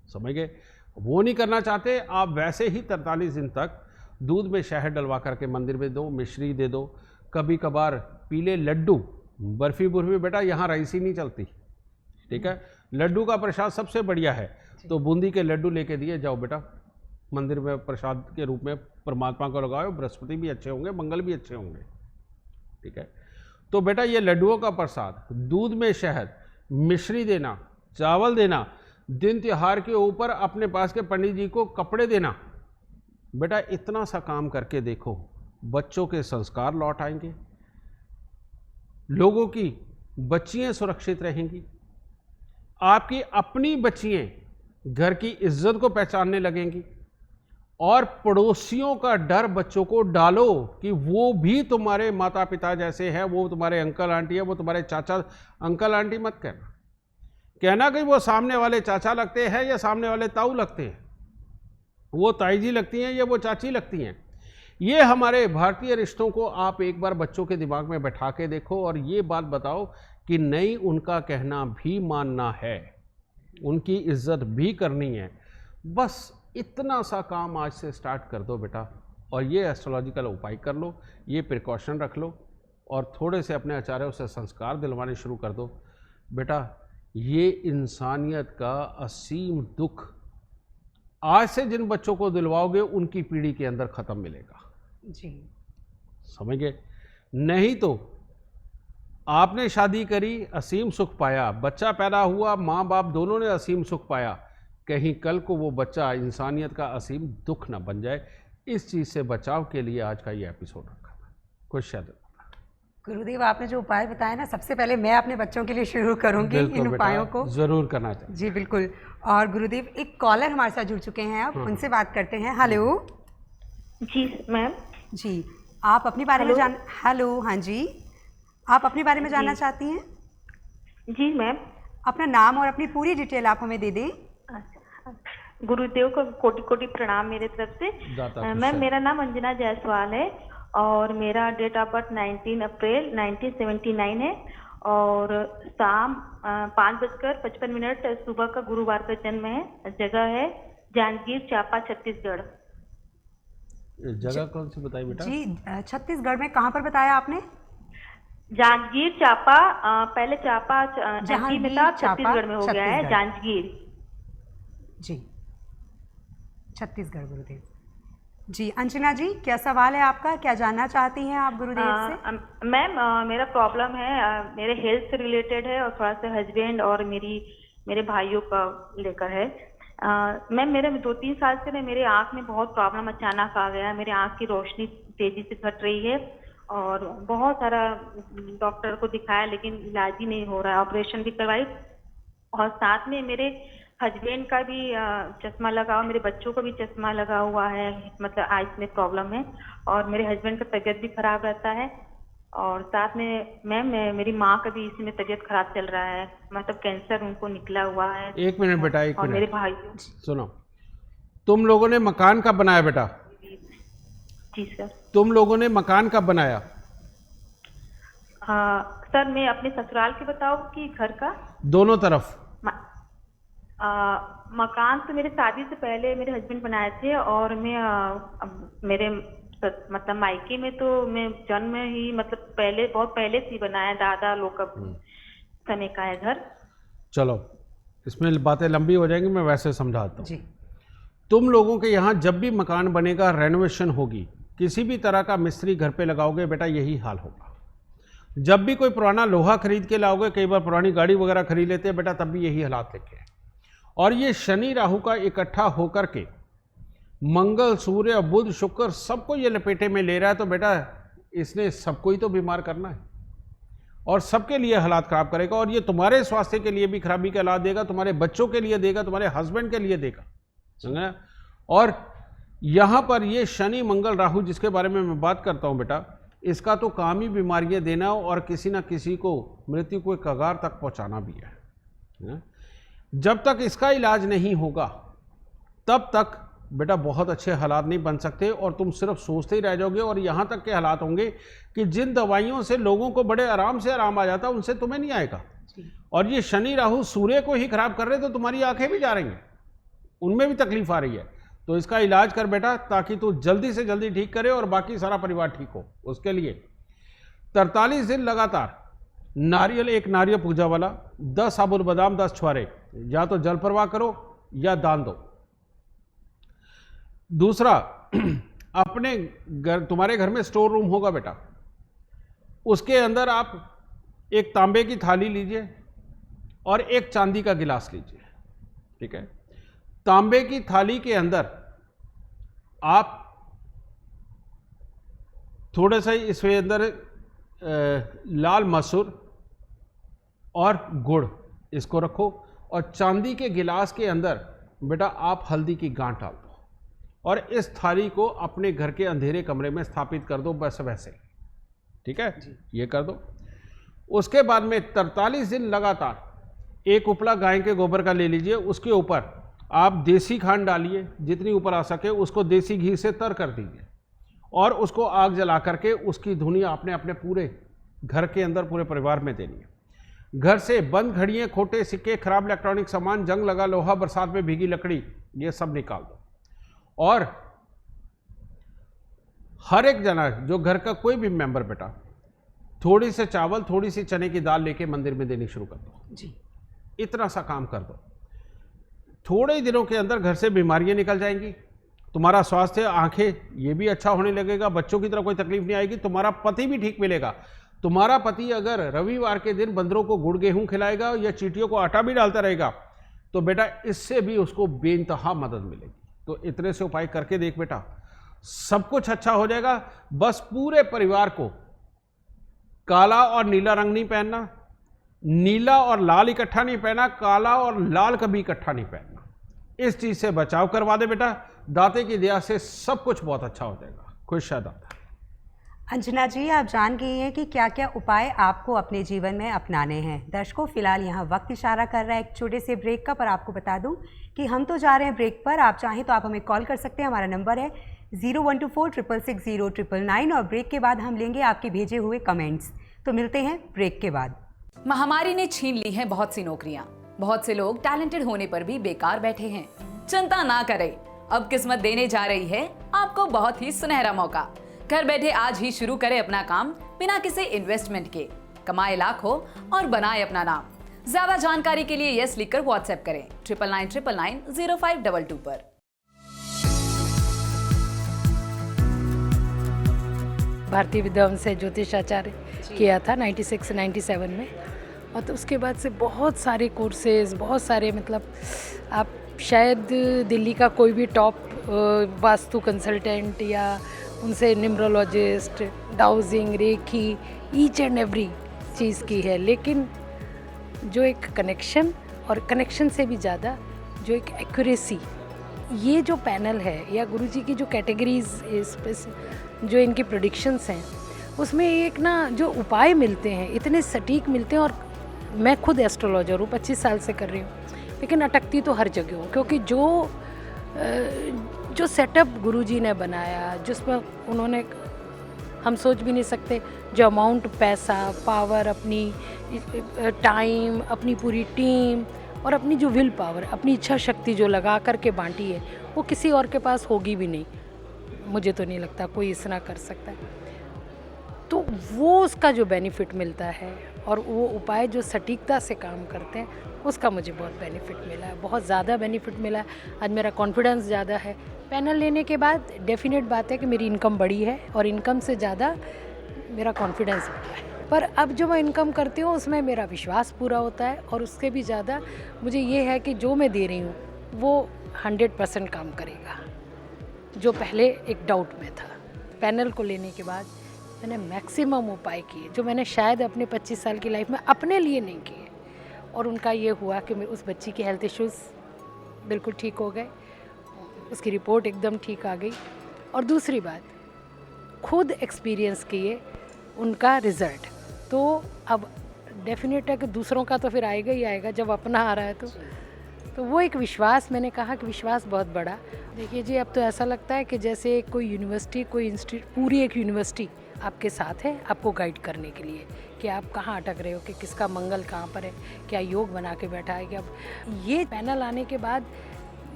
समझ गए? वो नहीं करना चाहते आप, वैसे ही 43 दिन तक दूध में शहद डलवा करके मंदिर में दो, मिश्री दे दो, कभी कभार पीले लड्डू, बर्फी बुर्फी बेटा यहाँ राइसी नहीं चलती, ठीक है। लड्डू का प्रसाद सबसे बढ़िया है, तो बूंदी के लड्डू लेके दिए जाओ बेटा मंदिर में प्रसाद के रूप में परमात्मा को लगाओ। बृहस्पति भी अच्छे होंगे, मंगल भी अच्छे होंगे, ठीक है। तो बेटा ये लड्डुओं का प्रसाद, दूध में शहद, मिश्री देना, चावल देना, दिन त्योहार के ऊपर अपने पास के पंडित जी को कपड़े देना, बेटा इतना सा काम करके देखो, बच्चों के संस्कार लौट आएंगे, लोगों की बच्चियां सुरक्षित रहेंगी, आपकी अपनी बच्चियां घर की इज्जत को पहचानने लगेंगी, और पड़ोसियों का डर बच्चों को डालो कि वो भी तुम्हारे माता पिता जैसे हैं, वो तुम्हारे अंकल आंटी है, वो तुम्हारे चाचा। अंकल आंटी मत कहना, कहना कि वो सामने वाले चाचा लगते हैं या सामने वाले ताऊ लगते हैं, वो ताई जी लगती हैं या वो चाची लगती हैं। ये हमारे भारतीय रिश्तों को आप एक बार बच्चों के दिमाग में बैठा के देखो और ये बात बताओ कि नहीं, उनका कहना भी मानना है, उनकी इज्जत भी करनी है। बस इतना सा काम आज से स्टार्ट कर दो बेटा, और ये एस्ट्रोलॉजिकल उपाय कर लो, ये प्रिकॉशन रख लो और थोड़े से अपने आचार्यों से संस्कार दिलवाने शुरू कर दो बेटा। ये इंसानियत का असीम दुख आज से जिन बच्चों को दिलवाओगे उनकी पीढ़ी के अंदर ख़त्म मिलेगा जी, समझ गए? नहीं तो आपने शादी करी, असीम सुख पाया, बच्चा पैदा हुआ, माँ बाप दोनों ने असीम सुख पाया, कहीं कल को वो बच्चा इंसानियत का असीम दुख ना बन जाए। इस चीज़ से बचाव के लिए आज का ये एपिसोड रखा था। कुछ शायद गुरुदेव आपने जो उपाय बताया ना, सबसे पहले मैं अपने बच्चों के लिए शुरू करूंगी इन उपायों को। ज़रूर करना चाहिए जी बिल्कुल। और गुरुदेव, एक कॉलर हमारे साथ जुड़ चुके हैं, अब उनसे बात करते हैं। हेलो जी मैम। जी, आप अपने बारे में जान हेलो, हाँ जी, आप अपने बारे में जानना चाहती हैं? जी मैम। अपना नाम और अपनी पूरी डिटेल आप हमें दे दें। गुरुदेव को कोटि कोटि प्रणाम मेरे तरफ से। मैम, मेरा नाम अंजना जायसवाल है और मेरा डेट ऑफ बर्थ 19 अप्रैल 1979 है और शाम 5:55 सुबह का गुरुवार का जन्म है। जगह है जांजगीर चांपा, छत्तीसगढ़। जगह कौन सी बताई बेटा? जी, छत्तीसगढ़ में कहाँ पर बताया आपने? जांजगीर चांपा, पहले चांपा एमपी में था, छत्तीसगढ़ में हो गया है जांजगीर। जी, छत्तीसगढ़। गुरुदेव जी, अंजना जी, क्या सवाल है आपका? क्या जानना चाहती हैं आप गुरुदेव से? मैम, मेरा प्रॉब्लम है, मेरे हेल्थ से रिलेटेड है और थोड़ा सा हस्बैंड और मेरे भाइयों का लेकर है। मैम, मेरे 2-3 साल से मेरे आँख में बहुत प्रॉब्लम अचानक आ गया है। मेरे आँख की रोशनी तेजी से घट रही है और बहुत सारा डॉक्टर को दिखाया लेकिन इलाज ही नहीं हो रहा है। ऑपरेशन भी करवाई और साथ में मेरे हस्बैंड का भी चश्मा लगा हुआ, मेरे बच्चों को भी चश्मा लगा हुआ है, मतलब आइज में प्रॉब्लम है और मेरे हस्बैंड का तबीयत भी खराब रहता है और साथ में मैम मेरी माँ का भी इसी में तबीयत खराब चल रहा है, मतलब कैंसर उनको निकला हुआ है। एक मिनट बेटा, एक और मिनट। मेरे भाई सुनो, तुम लोगों ने मकान कब बनाया बेटा? जी सर। तुम लोगों ने मकान कब बनाया? सर, मैं अपने ससुराल के बताऊँ कि घर का? दोनों तरफ। मकान तो मेरे शादी से पहले मेरे हस्बैंड बनाए थे और मैं मेरे मतलब मायके में तो मैं जन्म ही मतलब पहले बहुत पहले से ही बनाया, दादा लोग का समय का है घर। चलो, इसमें बातें लंबी हो जाएंगी, मैं वैसे समझाता हूँ जी। तुम लोगों के यहाँ जब भी मकान बनेगा, रेनोवेशन होगी, किसी भी तरह का मिस्त्री घर पे लगाओगे बेटा, यही हाल होगा। जब भी कोई पुराना लोहा खरीद के लाओगे, कई बार पुरानी गाड़ी वगैरह खरीद लेते हैं बेटा, तब भी यही हालात लेके। और ये शनि राहु का इकट्ठा होकर के मंगल सूर्य बुध शुक्र सबको ये लपेटे में ले रहा है, तो बेटा इसने सबको ही तो बीमार करना है और सबके लिए हालात खराब करेगा और ये तुम्हारे स्वास्थ्य के लिए भी खराबी के हालात देगा, तुम्हारे बच्चों के लिए देगा, तुम्हारे हस्बैंड के लिए देगा, समझा? और यहाँ पर ये शनि मंगल राहु जिसके बारे में मैं बात करता हूँ बेटा, इसका तो काम ही बीमारियाँ देना और किसी ना किसी को मृत्यु को कगार तक पहुँचाना भी है। जब तक इसका इलाज नहीं होगा तब तक बेटा बहुत अच्छे हालात नहीं बन सकते और तुम सिर्फ सोचते ही रह जाओगे और यहाँ तक के हालात होंगे कि जिन दवाइयों से लोगों को बड़े आराम से आराम आ जाता है उनसे तुम्हें नहीं आएगा। और ये शनि राहु सूर्य को ही खराब कर रहे तो तुम्हारी आंखें भी जा रही हैं, उनमें भी तकलीफ आ रही है। तो इसका इलाज कर बेटा ताकि तू जल्दी से जल्दी ठीक करे और बाकी सारा परिवार ठीक हो। उसके लिए 43 दिन लगातार नारियल, एक नारियल पूजा वाला, 10 साबुत बादाम, 10 छुआरे, या तो जल प्रवाह करो या दान दो। दूसरा, अपने घर, तुम्हारे घर में स्टोर रूम होगा बेटा, उसके अंदर आप एक तांबे की थाली लीजिए और एक चांदी का गिलास लीजिए, ठीक है। तांबे की थाली के अंदर आप थोड़ा सा इसके अंदर लाल मसूर और गुड़ इसको रखो और चांदी के गिलास के अंदर बेटा आप हल्दी की गांठ डाल दो और इस थाली को अपने घर के अंधेरे कमरे में स्थापित कर दो, बस वैसे, ठीक है, ये कर दो। उसके बाद में 43 दिन लगातार एक उपला गाय के गोबर का ले लीजिए, उसके ऊपर आप देसी खांड डालिए, जितनी ऊपर आ सके उसको देसी घी से तर कर दीजिए और उसको आग जला करके उसकी धुनी आपने अपने पूरे घर के अंदर पूरे परिवार में देनी है। घर से बंद घड़ियाँ, खोटे सिक्के, खराब इलेक्ट्रॉनिक सामान, जंग लगा लोहा, बरसात में भीगी लकड़ी, ये सब निकाल दो। और हर एक जना जो घर का कोई भी मेंबर बेटा थोड़ी से चावल, थोड़ी सी चने की दाल लेके मंदिर में देनी शुरू कर दो जी। इतना सा काम कर दो। थोड़े ही दिनों के अंदर घर से बीमारियां निकल जाएंगी, तुम्हारा स्वास्थ्य, आंखें, ये भी अच्छा होने लगेगा, बच्चों की तरह कोई तकलीफ नहीं आएगी, तुम्हारा पति भी ठीक मिलेगा। तुम्हारा पति अगर रविवार के दिन बंदरों को गुड़ गेहूं खिलाएगा या चींटियों को आटा भी डालता रहेगा तो बेटा इससे भी उसको बेइंतहा मदद मिलेगी। तो इतने से उपाय करके देख बेटा, सब कुछ अच्छा हो जाएगा। बस पूरे परिवार को काला और नीला रंग नहीं पहनना, नीला और लाल इकट्ठा नहीं पहनना, काला और लाल कभी इकट्ठा नहीं पहनना। इस चीज से बचाव करवा दे बेटा, दाते की दया से सब कुछ बहुत अच्छा हो जाएगा। खुश है दाता। अंजना जी, आप जान गई हैं कि क्या क्या उपाय आपको अपने जीवन में अपनाने हैं। दर्शकों, फिलहाल यहाँ वक्त इशारा कर रहा है एक छोटे से ब्रेक का, पर आपको बता दूं कि हम तो जा रहे हैं ब्रेक पर। आप चाहें तो आप हमें कॉल कर सकते हैं, हमारा नंबर है 0124660999 और ब्रेक के बाद हम लेंगे आपके भेजे हुए कमेंट्स। तो मिलते हैं ब्रेक के बाद। महामारी ने छीन ली है बहुत सी नौकरियां। बहुत से लोग टैलेंटेड होने पर भी बेकार बैठे हैं। चिंता ना करें, अब किस्मत देने जा रही है आपको बहुत ही सुनहरा मौका। घर बैठे आज ही शुरू करें अपना काम बिना किसी इन्वेस्टमेंट के। कमाए लाखों और बनाए अपना नाम। ज्यादा जानकारी के लिए यस लिखकर व्हाट्सएप करें 9999990522 पर। भारतीय विद्यावन से ज्योतिषाचार्य किया था 96-97 में, और तो उसके बाद से बहुत सारे कोर्सेज, बहुत सारे, मतलब आप शायद दिल्ली का कोई भी टॉप वास्तु कंसल्टेंट या उनसे numerologist, dowsing, reiki, each and every चीज़ की है। लेकिन जो एक कनेक्शन, और कनेक्शन से भी ज़्यादा जो एक एक्यूरेसी, ये जो पैनल है या गुरुजी की जो कैटेगरीज, जो इनकी प्रेडिक्शंस हैं, उसमें एक ना जो उपाय मिलते हैं इतने सटीक मिलते हैं। और मैं खुद एस्ट्रोलॉजर हूँ, 25 साल से कर रही हूँ, लेकिन अटकती तो हर जगह हूँ, क्योंकि जो सेटअप गुरुजी ने बनाया, जिसमें उन्होंने, हम सोच भी नहीं सकते, जो अमाउंट पैसा, पावर, अपनी टाइम, अपनी पूरी टीम और अपनी जो विल पावर, अपनी इच्छा शक्ति जो लगा करके बांटी है, वो किसी और के पास होगी भी नहीं। मुझे तो नहीं लगता कोई इतना कर सकता है। तो वो उसका जो बेनिफिट मिलता है और वो उपाय जो सटीकता से काम करते हैं, उसका मुझे बहुत बेनिफिट मिला है, बहुत ज़्यादा बेनिफिट मिला है। आज मेरा कॉन्फिडेंस ज़्यादा है। पैनल लेने के बाद डेफिनेट बात है कि मेरी इनकम बढ़ी है, और इनकम से ज़्यादा मेरा कॉन्फिडेंस बढ़ा है। पर अब जो मैं इनकम करती हूँ उसमें मेरा विश्वास पूरा होता है, और उससे भी ज़्यादा मुझे ये है कि जो मैं दे रही हूँ वो 100% काम करेगा, जो पहले एक डाउट में था। पैनल को लेने के बाद मैंने मैक्सिमम उपाय किए जो मैंने शायद अपने 25 साल की लाइफ में अपने लिए नहीं किए, और उनका ये हुआ कि उस बच्ची के हेल्थ इश्यूज़ बिल्कुल ठीक हो गए, उसकी रिपोर्ट एकदम ठीक आ गई। और दूसरी बात, खुद एक्सपीरियंस किए उनका रिज़ल्ट। तो अब डेफिनेट है कि दूसरों का तो फिर आएगा ही आएगा, जब अपना आ रहा है तो वो एक विश्वास, मैंने कहा कि विश्वास बहुत बड़ा। देखिए जी, अब तो ऐसा लगता है कि जैसे कोई यूनिवर्सिटी, कोई इंस्टीट्यूट, पूरी एक यूनिवर्सिटी आपके साथ है, आपको गाइड करने के लिए कि आप कहाँ अटक रहे हो, कि किसका मंगल कहाँ पर है, क्या योग बना के बैठा है। कि अब ये पैनल आने के बाद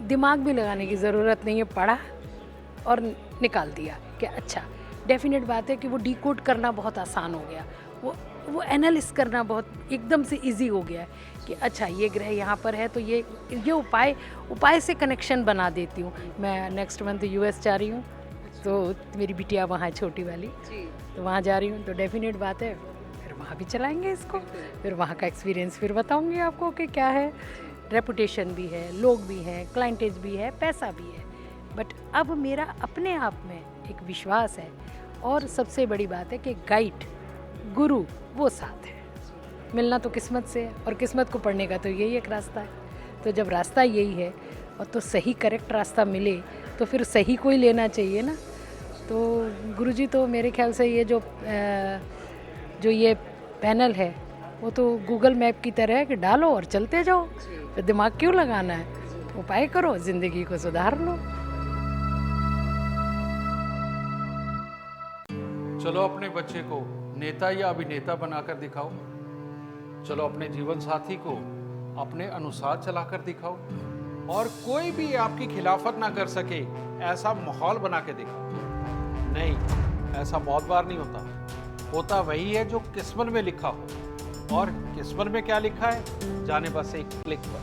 दिमाग भी लगाने की ज़रूरत नहीं है, पढ़ा और निकाल दिया कि अच्छा। डेफिनेट बात है कि वो डिकोड करना बहुत आसान हो गया, वो एनालिस करना बहुत एकदम से इजी हो गया है कि अच्छा ये ग्रह यहाँ पर है तो ये उपाय से कनेक्शन बना देती हूँ। मैं नेक्स्ट मंथ यूएस जा रही हूँ, तो मेरी बिटिया वहाँ है, छोटी वाली, तो वहाँ जा रही हूँ, तो डेफिनेट बात है फिर वहाँ भी चलाएंगे इसको, फिर वहाँ का एक्सपीरियंस फिर बताऊँगी आपको कि क्या है। रेपुटेशन भी है, लोग भी हैं, क्लाइंटेज भी है, पैसा भी है, बट अब मेरा अपने आप में एक विश्वास है। और सबसे बड़ी बात है कि गाइड, गुरु, वो साथ है। मिलना तो किस्मत से है, और किस्मत को पढ़ने का तो यही एक रास्ता है। तो जब रास्ता यही है और तो सही करेक्ट रास्ता मिले तो फिर सही कोई लेना चाहिए ना। तो गुरुजी तो मेरे ख्याल से ये जो ये पैनल है वो तो गूगल मैप की तरह है कि डालो और चलते जाओ, फिर दिमाग क्यों लगाना है, उपाय करो, ज़िंदगी को सुधार लो। चलो अपने बच्चे को नेता या अभिनेता बनाकर दिखाओ। चलो अपने जीवन साथी को अपने अनुसार चलाकर दिखाओ, और कोई भी आपकी खिलाफत ना कर सके ऐसा माहौल बना के दिखाओ। नहीं, ऐसा बहुत बार नहीं होता। होता वही है जो किस्मत में लिखा हो, और किस्मत में क्या लिखा है जाने बस एक क्लिक पर।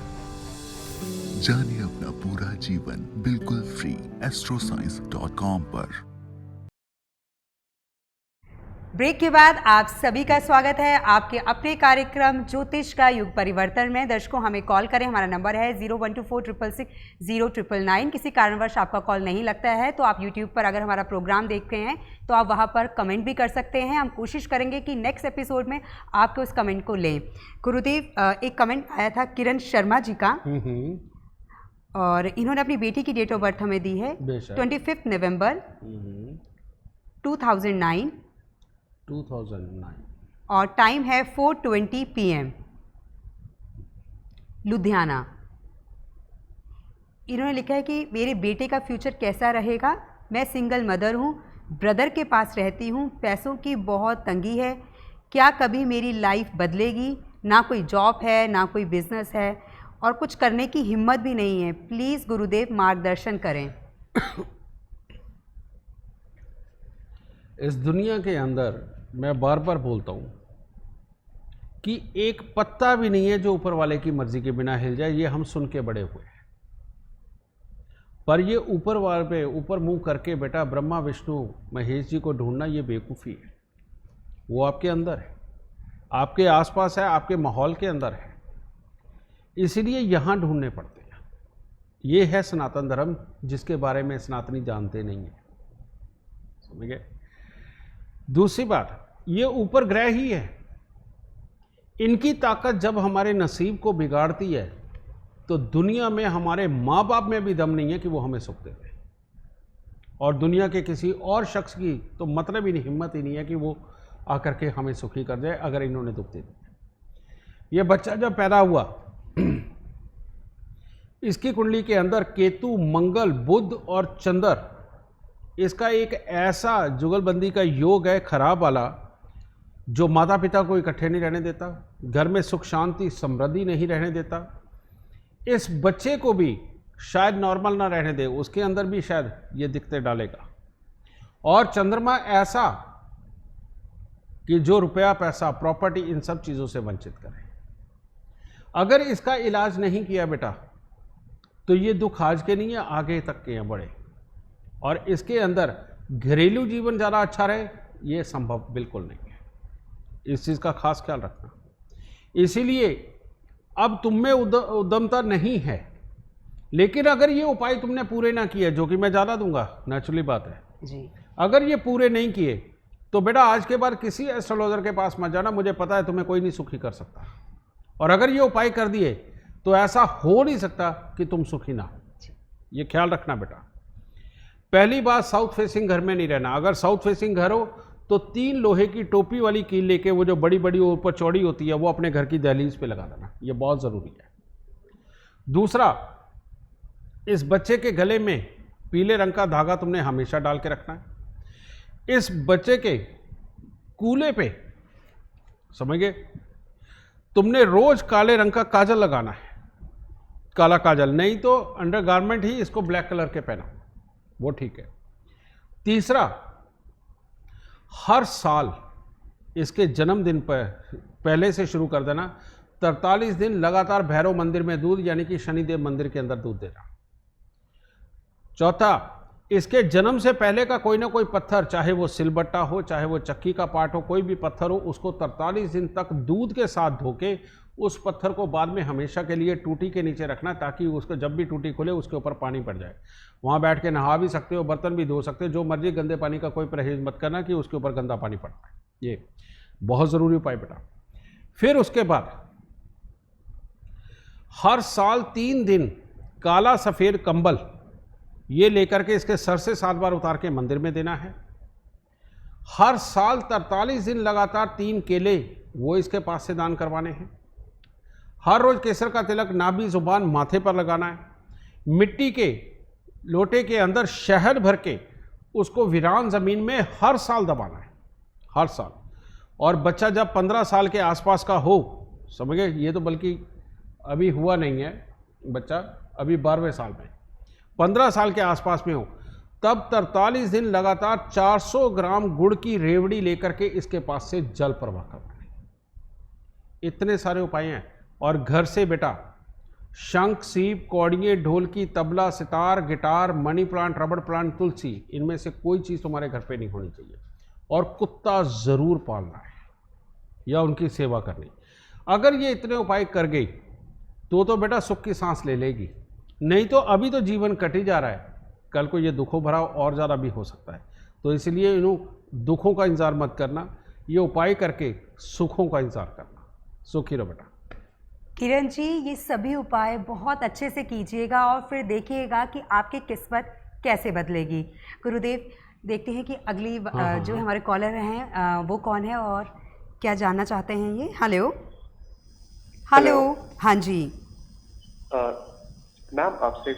जानिए अपना पूरा जीवन बिल्कुल फ्री astroscience.com पर। ब्रेक के बाद आप सभी का स्वागत है आपके अपने कार्यक्रम ज्योतिष का युग परिवर्तन में। दर्शकों, हमें कॉल करें, हमारा नंबर है 0124660699। किसी कारणवश आपका कॉल नहीं लगता है तो आप यूट्यूब पर अगर हमारा प्रोग्राम देख रहे हैं तो आप वहां पर कमेंट भी कर सकते हैं। हम कोशिश करेंगे कि नेक्स्ट एपिसोड में आपके उस कमेंट को लें। गुरुदेव, एक कमेंट आया था किरण शर्मा जी का, और इन्होंने अपनी बेटी की डेट ऑफ बर्थ हमें दी है 25 नवंबर 2009 और टाइम है 4:20 PM, लुधियाना। इन्होंने लिखा है कि मेरे बेटे का फ्यूचर कैसा रहेगा। मैं सिंगल मदर हूँ, ब्रदर के पास रहती हूँ, पैसों की बहुत तंगी है। क्या कभी मेरी लाइफ बदलेगी? ना कोई जॉब है, ना कोई बिजनेस है, और कुछ करने की हिम्मत भी नहीं है। प्लीज़ गुरुदेव मार्गदर्शन करें। इस दुनिया के अंदर मैं बार बार बोलता हूँ कि एक पत्ता भी नहीं है जो ऊपर वाले की मर्जी के बिना हिल जाए। ये हम सुन के बड़े हुए हैं, पर ये ऊपर वाले पे ऊपर मुंह करके बेटा ब्रह्मा विष्णु महेश जी को ढूंढना ये बेवकूफ़ी है। वो आपके अंदर है, आपके आसपास है, आपके माहौल के अंदर है, इसीलिए यहाँ ढूंढने पड़ते हैं। ये है सनातन धर्म, जिसके बारे में सनातनी जानते नहीं है। समझ गए? दूसरी बात, ये ऊपर ग्रह ही है। इनकी ताकत जब हमारे नसीब को बिगाड़ती है तो दुनिया में हमारे माँ बाप में भी दम नहीं है कि वो हमें सुख देते, और दुनिया के किसी और शख्स की तो मतलब ही नहीं, हिम्मत ही नहीं है कि वो आकर के हमें सुखी कर जाए अगर इन्होंने दुख दे दिया। ये बच्चा जब पैदा हुआ, इसकी कुंडली के अंदर केतु, मंगल, बुध और चंद्र, इसका एक ऐसा जुगलबंदी का योग है खराब वाला, जो माता पिता को इकट्ठे नहीं रहने देता, घर में सुख शांति समृद्धि नहीं रहने देता। इस बच्चे को भी शायद नॉर्मल ना रहने दे, उसके अंदर भी शायद ये दिक्कतें डालेगा। और चंद्रमा ऐसा कि जो रुपया, पैसा, प्रॉपर्टी, इन सब चीज़ों से वंचित करे। अगर इसका इलाज नहीं किया बेटा तो ये दुख आज के नहीं है, आगे तक के हैं बड़े। और इसके अंदर घरेलू जीवन ज़्यादा अच्छा रहे, ये संभव बिल्कुल नहीं है। इस चीज़ का खास ख्याल रखना। इसीलिए अब तुम में उद्यमता नहीं है, लेकिन अगर ये उपाय तुमने पूरे ना किए, जो कि मैं ज़्यादा दूंगा, नेचुरली बात है जी, अगर ये पूरे नहीं किए तो बेटा आज के बाद किसी एस्ट्रोलॉजर के पास मत जाना। मुझे पता है तुम्हें कोई नहीं सुखी कर सकता, और अगर ये उपाय कर दिए तो ऐसा हो नहीं सकता कि तुम सुखी ना हो। ये ख्याल रखना बेटा। पहली बात, साउथ फेसिंग घर में नहीं रहना। अगर साउथ फेसिंग घर हो तो 3 लोहे की टोपी वाली कील लेके, वो जो बड़ी बड़ी ऊपर चौड़ी होती है, वो अपने घर की दहलीज पे लगा देना। ये बहुत ज़रूरी है। दूसरा, इस बच्चे के गले में पीले रंग का धागा तुमने हमेशा डाल के रखना है। इस बच्चे के कूल्हे पे, समझ गए, तुमने रोज काले रंग का काजल लगाना है, काला काजल, नहीं तो अंडरगारमेंट ही इसको ब्लैक कलर के पहना, वो ठीक है। तीसरा, हर साल इसके जन्मदिन पर पहले से शुरू कर देना, 43 दिन लगातार भैरव मंदिर में दूध, यानी कि शनिदेव मंदिर के अंदर दूध देना। चौथा, इसके जन्म से पहले का कोई ना कोई पत्थर, चाहे वो सिलबट्टा हो, चाहे वो चक्की का पार्ट हो, कोई भी पत्थर हो, उसको 43 दिन तक दूध के साथ धो के उस पत्थर को बाद में हमेशा के लिए टूटी के नीचे रखना, ताकि उसको जब भी टूटी खुले उसके ऊपर पानी पड़ जाए। वहाँ बैठ के नहा भी सकते हो, बर्तन भी धो सकते हो, जो मर्जी, गंदे पानी का कोई परहेज मत करना कि उसके ऊपर गंदा पानी पड़ता है। ये बहुत ज़रूरी उपाय बेटा। फिर उसके बाद हर साल 3 दिन काला सफ़ेद कंबल ये लेकर के इसके सर से 7 बार उतार के मंदिर में देना है। हर साल 43 दिन लगातार 3 केले वो इसके पास से दान करवाने हैं। हर रोज केसर का तिलक नाभि, जुबान, माथे पर लगाना है। मिट्टी के लोटे के अंदर शहद भर के उसको वीरान ज़मीन में हर साल दबाना है। हर साल। और बच्चा जब 15 साल के आसपास का हो, समझ गए, ये तो बल्कि अभी हुआ नहीं है, बच्चा अभी 12वें साल में, 15 साल के आसपास में हो, तब 43 दिन लगातार 400 ग्राम गुड़ की रेवड़ी लेकर के इसके पास से जल प्रवाह करवाएं। इतने सारे उपाय हैं। और घर से बेटा शंख, सीप, कौड़िये, ढोलकी, तबला, सितार, गिटार, मनी प्लांट, रबड़ प्लांट, तुलसी, इनमें से कोई चीज़ तुम्हारे घर पे नहीं होनी चाहिए। और कुत्ता ज़रूर पालना है या उनकी सेवा करनी। अगर ये इतने उपाय कर गई तो बेटा सुख की सांस ले लेगी, नहीं तो अभी तो जीवन कट ही जा रहा है, कल को ये दुखों भरा और ज़्यादा भी हो सकता है। तो इसलिए इन दुखों का इंतज़ार मत करना, ये उपाय करके सुखों का इंतज़ार करना। सुखी रहो बेटा। किरण जी, ये सभी उपाय बहुत अच्छे से कीजिएगा और फिर देखिएगा कि आपकी किस्मत कैसे बदलेगी। गुरुदेव, देखते हैं कि अगली जो हमारे कॉलर हैं वो कौन है और क्या जानना चाहते हैं ये। हेलो हेलो, हाँ जी मैम, आपसे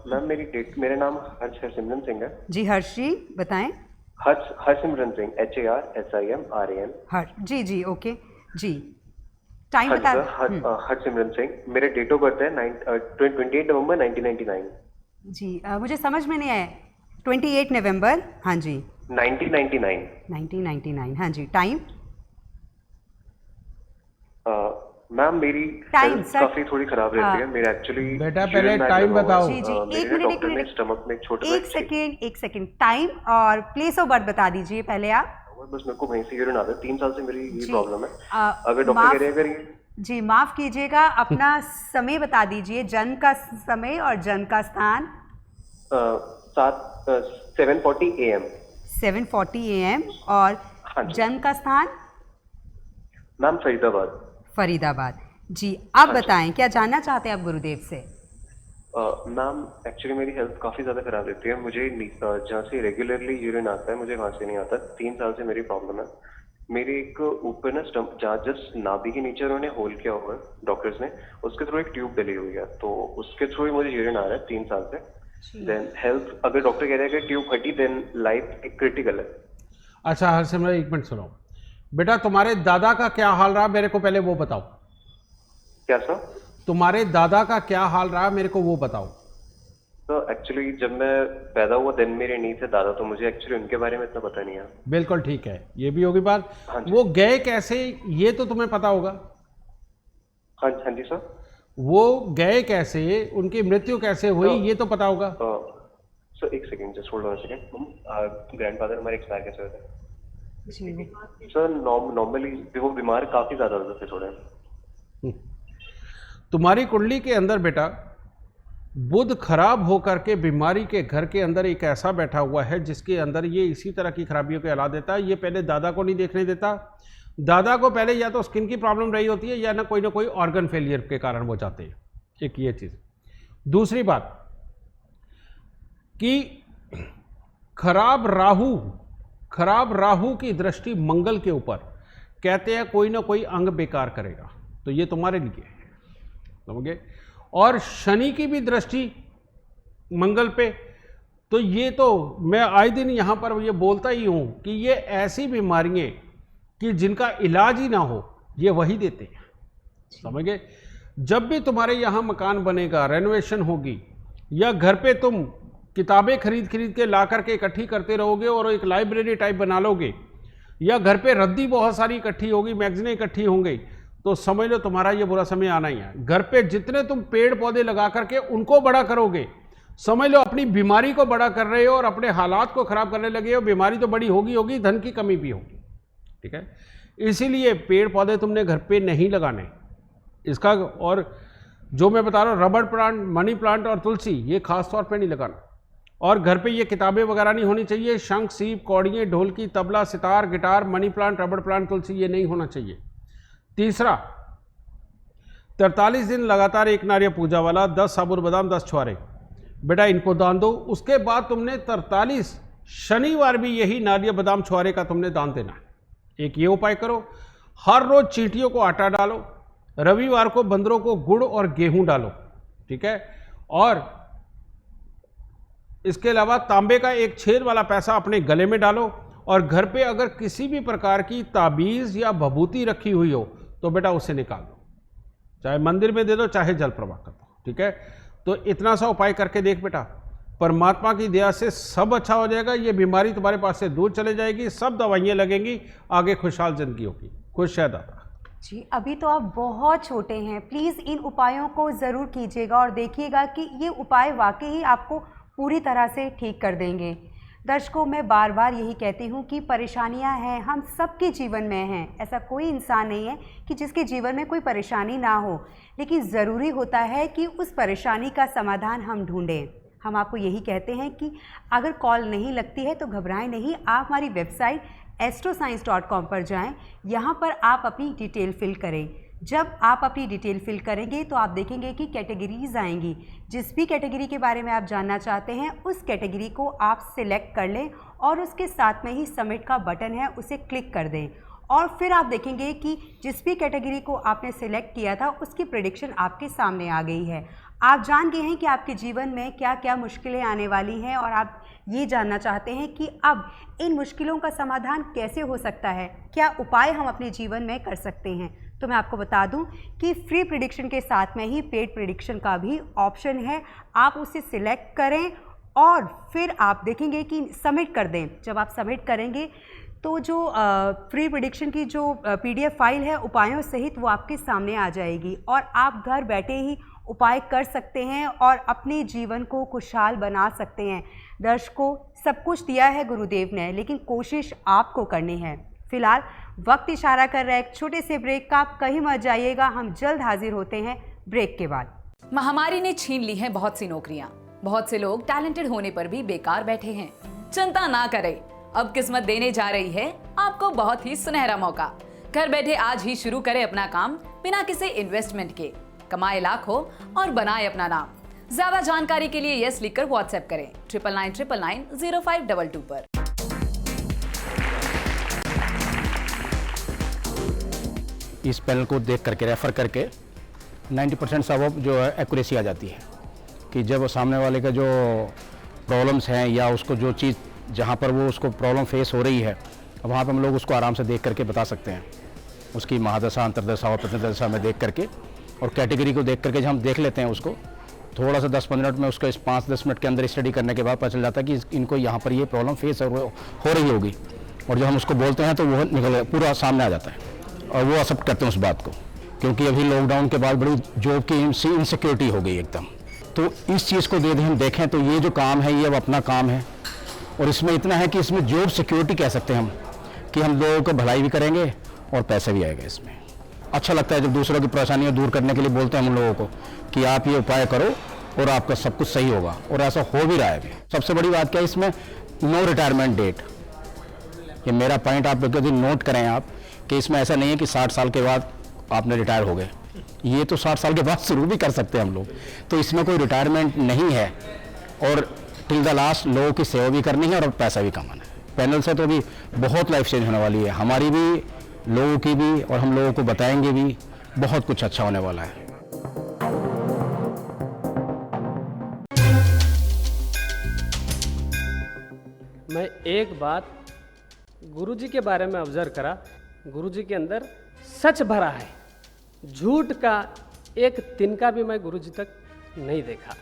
मैम मेरा नाम हरसिमरन सिंह है जी। हर्ष जी बताएं। हरसिमरन सिंह, HARSIMRAN। जी जी, ओके जी। टाइम बता। हरसिमरन सिंह, मेरा डेट ऑफ बर्थ है 28 नवंबर 1999 जी। मुझे समझ में नहीं आया। 28 नवंबर, हाँ जी, 1999। हाँ जी। टाइम मैम, मेरी हेल्थ काफी थोड़ी खराब रहती है। मेरा एक्चुअली बेटा पहले टाइम बताओ। जी जी, एक डॉक्टर ने मिनट, स्टमक में एक सेकेंड। टाइम और प्लेस ऑफ बर्थ बता दीजिए पहले आप। बस मेरे को वहीं से यूरिन आता है, 3 साल से मेरी ये प्रॉब्लम है। अगर डॉक्टर कह रहे हैं अगर ये जी, माफ कीजिएगा, अपना समय बता दीजिए, जन्म का समय और जन्म का स्थान। 7:40 AM। 7:40 AM। और जन्म का स्थान? मैम, फरीदाबाद। फरीदाबाद जी। अब बताएं क्या जानना चाहते हैं आप गुरुदेव से? मैम, एक्चुअली मेरी हेल्थ काफ़ी ज़्यादा खराब रहती है। मुझे जहाँ से रेगुलरली यूरिन आता है, मुझे वहाँ से नहीं आता। 3 साल से मेरी प्रॉब्लम है। मेरे एक ऊपर ना जहाँ जस्ट नाभि के नीचे उन्होंने होल किया हुआ है डॉक्टर्स ने, उसके थ्रू एक ट्यूब डली हुई है, तो उसके थ्रू ही मुझे यूरिन आ रहा है 3 साल से। देन हेल्थ, अगर डॉक्टर कह रहे हैं कि ट्यूब फटी, देन लाइफ एक क्रिटिकल है। अच्छा हरसिमरन, एक मिनट सुनो बेटा, तुम्हारे दादा का क्या हाल रहा मेरे को पहले वो बताओ। क्या सर? तुम्हारे दादा का क्या हाल रहा मेरे को वो बताओ। तो एक्चुअली जब मैं पैदा हुआ देन मेरे नहीं थे दादा, तो मुझे एक्चुअली उनके बारे में इतना पता नहीं है। बिल्कुल ठीक है, ये भी होगी बात। हाँ, वो गए कैसे ये तो तुम्हें पता होगा। हाँ जी सर। वो गए कैसे, उनकी मृत्यु कैसे हुई, ये तो पता होगा। सर एक second, just hold on a second. Grandfather हमारे एक्सपायर कैसे हुए थे? सर नॉर्मली वो बीमार काफी ज्यादा होते थे थोड़े। तुम्हारी कुंडली के अंदर बेटा बुध खराब होकर के बीमारी के घर के अंदर एक ऐसा बैठा हुआ है जिसके अंदर ये इसी तरह की खराबियों को हला देता है। ये पहले दादा को नहीं देखने देता। दादा को पहले या तो स्किन की प्रॉब्लम रही होती है या ना कोई ऑर्गन फेलियर के कारण वो जाते हैं। एक ये चीज़। दूसरी बात कि खराब राहु की दृष्टि मंगल के ऊपर, कहते हैं कोई ना कोई अंग बेकार करेगा, तो ये तुम्हारे लिए है, समझे। और शनि की भी दृष्टि मंगल पे, तो ये तो मैं आए दिन यहाँ पर ये बोलता ही हूँ कि ये ऐसी बीमारियाँ कि जिनका इलाज ही ना हो ये वही देते हैं, समझ गए। जब भी तुम्हारे यहाँ मकान बनेगा, रेनोवेशन होगी, या घर पे तुम किताबें खरीद के ला करके इकट्ठी करते रहोगे और एक लाइब्रेरी टाइप बना लोगे, या घर पे रद्दी बहुत सारी इकट्ठी होगी, मैगजीनें इकट्ठी होंगी, तो समझ लो तुम्हारा ये बुरा समय आना ही है। घर पे जितने तुम पेड़ पौधे लगा करके उनको बड़ा करोगे, समझ लो अपनी बीमारी को बड़ा कर रहे हो और अपने हालात को खराब करने लगे हो। बीमारी तो बड़ी होगी, धन की कमी भी होगी, ठीक है। इसीलिए पेड़ पौधे तुमने घर पे नहीं लगाने इसका। और जो मैं बता रहा हूँ, रबड़ प्लांट, मनी प्लांट और तुलसी, ये खास तौर पे नहीं लगाना। और घर पे ये किताबें वगैरह नहीं होनी चाहिए। शंख, सीप, कौड़िये, ढोलकी, तबला, सितार, गिटार, मनी प्लांट, रबड़ प्लांट, तुलसी, ये नहीं होना चाहिए। तीसरा, 43 दिन लगातार एक नारियल पूजा वाला, 10 साबुत बादाम, 10 छुआरे, बेटा इनको दान दो। उसके बाद तुमने 43 शनिवार भी यही नारियल बादाम छुआरे का तुमने दान देना है। एक ये उपाय करो। हर रोज चींटियों को आटा डालो, रविवार को बंदरों को गुड़ और गेहूं डालो, ठीक है। और इसके अलावा तांबे का एक छेद वाला पैसा अपने गले में डालो और घर पे अगर किसी भी प्रकार की ताबीज़ या भभूति रखी हुई हो तो बेटा उसे निकाल दो, चाहे मंदिर में दे दो चाहे जल प्रवाह कर दो, ठीक है। तो इतना सा उपाय करके देख बेटा, परमात्मा की दया से सब अच्छा हो जाएगा, ये बीमारी तुम्हारे पास से दूर चले जाएगी, सब दवाइयाँ लगेंगी, आगे खुशहाल जिंदगी होगी। खुश है दादा जी। अभी तो आप बहुत छोटे हैं, प्लीज़ इन उपायों को ज़रूर कीजिएगा और देखिएगा कि ये उपाय वाकई ही आपको पूरी तरह से ठीक कर देंगे। दर्शकों, मैं बार बार यही कहती हूँ कि परेशानियाँ हैं, हम सबके जीवन में हैं, ऐसा कोई इंसान नहीं है कि जिसके जीवन में कोई परेशानी ना हो, लेकिन ज़रूरी होता है कि उस परेशानी का समाधान हम ढूंढें। हम आपको यही कहते हैं कि अगर कॉल नहीं लगती है तो घबराएं नहीं, आप हमारी वेबसाइट astroscience.com पर जाएं, यहाँ पर आप अपनी डिटेल फिल करें। जब आप अपनी डिटेल फिल करेंगे तो आप देखेंगे कि कैटेगरीज आएंगी, जिस भी कैटेगरी के बारे में आप जानना चाहते हैं उस कैटेगरी को आप सिलेक्ट कर लें और उसके साथ में ही सबमिट का बटन है उसे क्लिक कर दें और फिर आप देखेंगे कि जिस भी कैटेगरी को आपने सिलेक्ट किया था उसकी प्रेडिक्शन आपके सामने आ गई है। आप जान गए हैं कि आपके जीवन में क्या क्या मुश्किलें आने वाली हैं और आप ये जानना चाहते हैं कि अब इन मुश्किलों का समाधान कैसे हो सकता है, क्या उपाय हम अपने जीवन में कर सकते हैं। तो मैं आपको बता दूं कि फ्री प्रेडिक्शन के साथ में ही पेड प्रेडिक्शन का भी ऑप्शन है, आप उसे सिलेक्ट करें और फिर आप देखेंगे कि सबमिट कर दें। जब आप सबमिट करेंगे तो जो फ्री प्रेडिक्शन की जो PDF फाइल है उपायों सहित वो आपके सामने आ जाएगी और आप घर बैठे ही उपाय कर सकते हैं और अपने जीवन को खुशहाल बना सकते हैं। दर्शकों, सब कुछ दिया है गुरुदेव ने, लेकिन कोशिश आपको करनी है। फिलहाल वक्त इशारा कर रहा है एक छोटे से ब्रेक का, आप कहीं मत जाइएगा, हम जल्द हाजिर होते हैं ब्रेक के बाद। महामारी ने छीन ली हैं बहुत सी नौकरियां, बहुत से लोग टैलेंटेड होने पर भी बेकार बैठे हैं। चिंता ना करें, अब किस्मत देने जा रही है आपको बहुत ही सुनहरा मौका। घर बैठे आज ही शुरू करें अपना काम बिना किसी इन्वेस्टमेंट के, कमाए लाखों और बनाए अपना नाम। ज्यादा जानकारी के लिए यस लिखकर व्हाट्सएप करें 9999990522 पर। इस पैनल को देख करके रेफर करके 90% सब जो है एक्यूरेसी आ जाती है कि जब सामने वाले का जो प्रॉब्लम्स हैं या उसको जो चीज़ जहाँ पर वो उसको प्रॉब्लम फेस हो रही है वहाँ पर हम लोग उसको आराम से देख करके बता सकते हैं, उसकी महादशा अंतरदशा और प्रतिदशा में देख करके और कैटेगरी को देख करके जब हम देख लेते हैं उसको थोड़ा सा 10-15 मिनट में उसको 5-10 मिनट के अंदर स्टडी करने के बाद पता चल जाता है कि इनको यहाँ पर ये प्रॉब्लम फेस हो रही होगी और जब हम उसको बोलते हैं तो वो निकल पूरा सामने आ जाता है और वो एक्सेप्ट करते हैं उस बात को, क्योंकि अभी लॉकडाउन के बाद बड़ी जॉब की इनसिक्योरिटी हो गई एकदम। तो इस चीज़ को हम देखें तो ये जो काम है ये अब अपना काम है और इसमें इतना है कि इसमें जॉब सिक्योरिटी कह सकते हैं हम कि हम लोगों को भलाई भी करेंगे और पैसे भी आएगा इसमें। अच्छा लगता है जब दूसरों की परेशानियां दूर करने के लिए बोलते हैं हम लोगों को कि आप ये उपाय करो और आपका सब कुछ सही होगा और ऐसा हो भी रहा है। सबसे बड़ी बात क्या है इसमें, नो रिटायरमेंट डेट। ये मेरा पॉइंट आप यदि नोट करें आप कि इसमें ऐसा नहीं है कि 60 साल के बाद आपने रिटायर हो गए, ये तो 60 साल के बाद शुरू भी कर सकते हैं हम लोग। तो इसमें कोई रिटायरमेंट नहीं है और टिल द लास्ट लोगों की सेवा भी करनी है और पैसा भी कमाना है। पैनल से तो अभी बहुत लाइफ चेंज होने वाली है, हमारी भी, लोगों की भी, और हम लोगों को बताएंगे भी, बहुत कुछ अच्छा होने वाला है। मैं एक बात गुरुजी के बारे में ऑब्जर्व करा, गुरुजी के अंदर सच भरा है, झूठ का एक तिनका भी मैं गुरुजी तक नहीं देखा।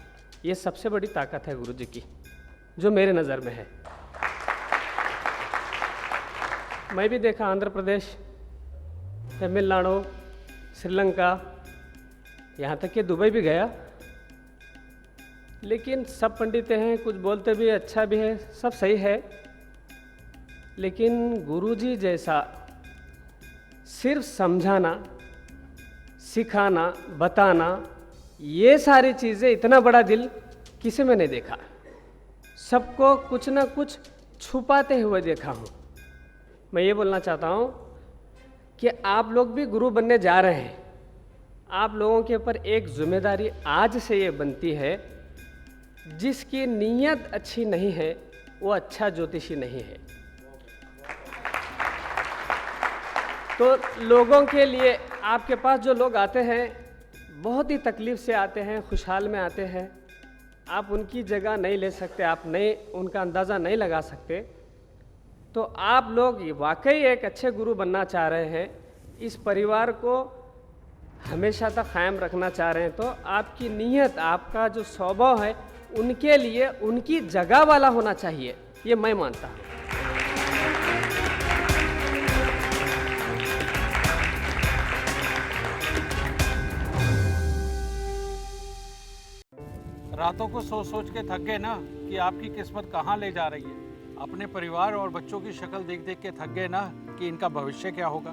ये सबसे बड़ी ताकत है गुरुजी की जो मेरे नज़र में है। मैं भी देखा आंध्र प्रदेश, तमिलनाडु, श्रीलंका, यहाँ तक कि दुबई भी गया, लेकिन सब पंडित हैं, कुछ बोलते भी अच्छा भी है, सब सही है, लेकिन गुरुजी जैसा सिर्फ समझाना, सिखाना, बताना, ये सारी चीज़ें, इतना बड़ा दिल किसी में नहीं देखा। सबको कुछ ना कुछ छुपाते हुए देखा हूँ। मैं ये बोलना चाहता हूँ कि आप लोग भी गुरु बनने जा रहे हैं। आप लोगों के ऊपर एक जिम्मेदारी आज से ये बनती है, जिसकी नीयत अच्छी नहीं है वो अच्छा ज्योतिषी नहीं है। तो लोगों के लिए आपके पास जो लोग आते हैं बहुत ही तकलीफ से आते हैं, खुशहाल में आते हैं, आप उनकी जगह नहीं ले सकते, आप नहीं उनका अंदाज़ा नहीं लगा सकते। तो आप लोग वाकई एक अच्छे गुरु बनना चाह रहे हैं, इस परिवार को हमेशा तक कायम रखना चाह रहे हैं, तो आपकी नीयत, आपका जो स्वभाव है उनके लिए उनकी जगह वाला होना चाहिए, ये मैं मानता हूँ। रातों को सोच सोच के थक गए ना कि आपकी किस्मत कहाँ ले जा रही है। अपने परिवार और बच्चों की शक्ल देख देख के थक गए ना कि इनका भविष्य क्या होगा।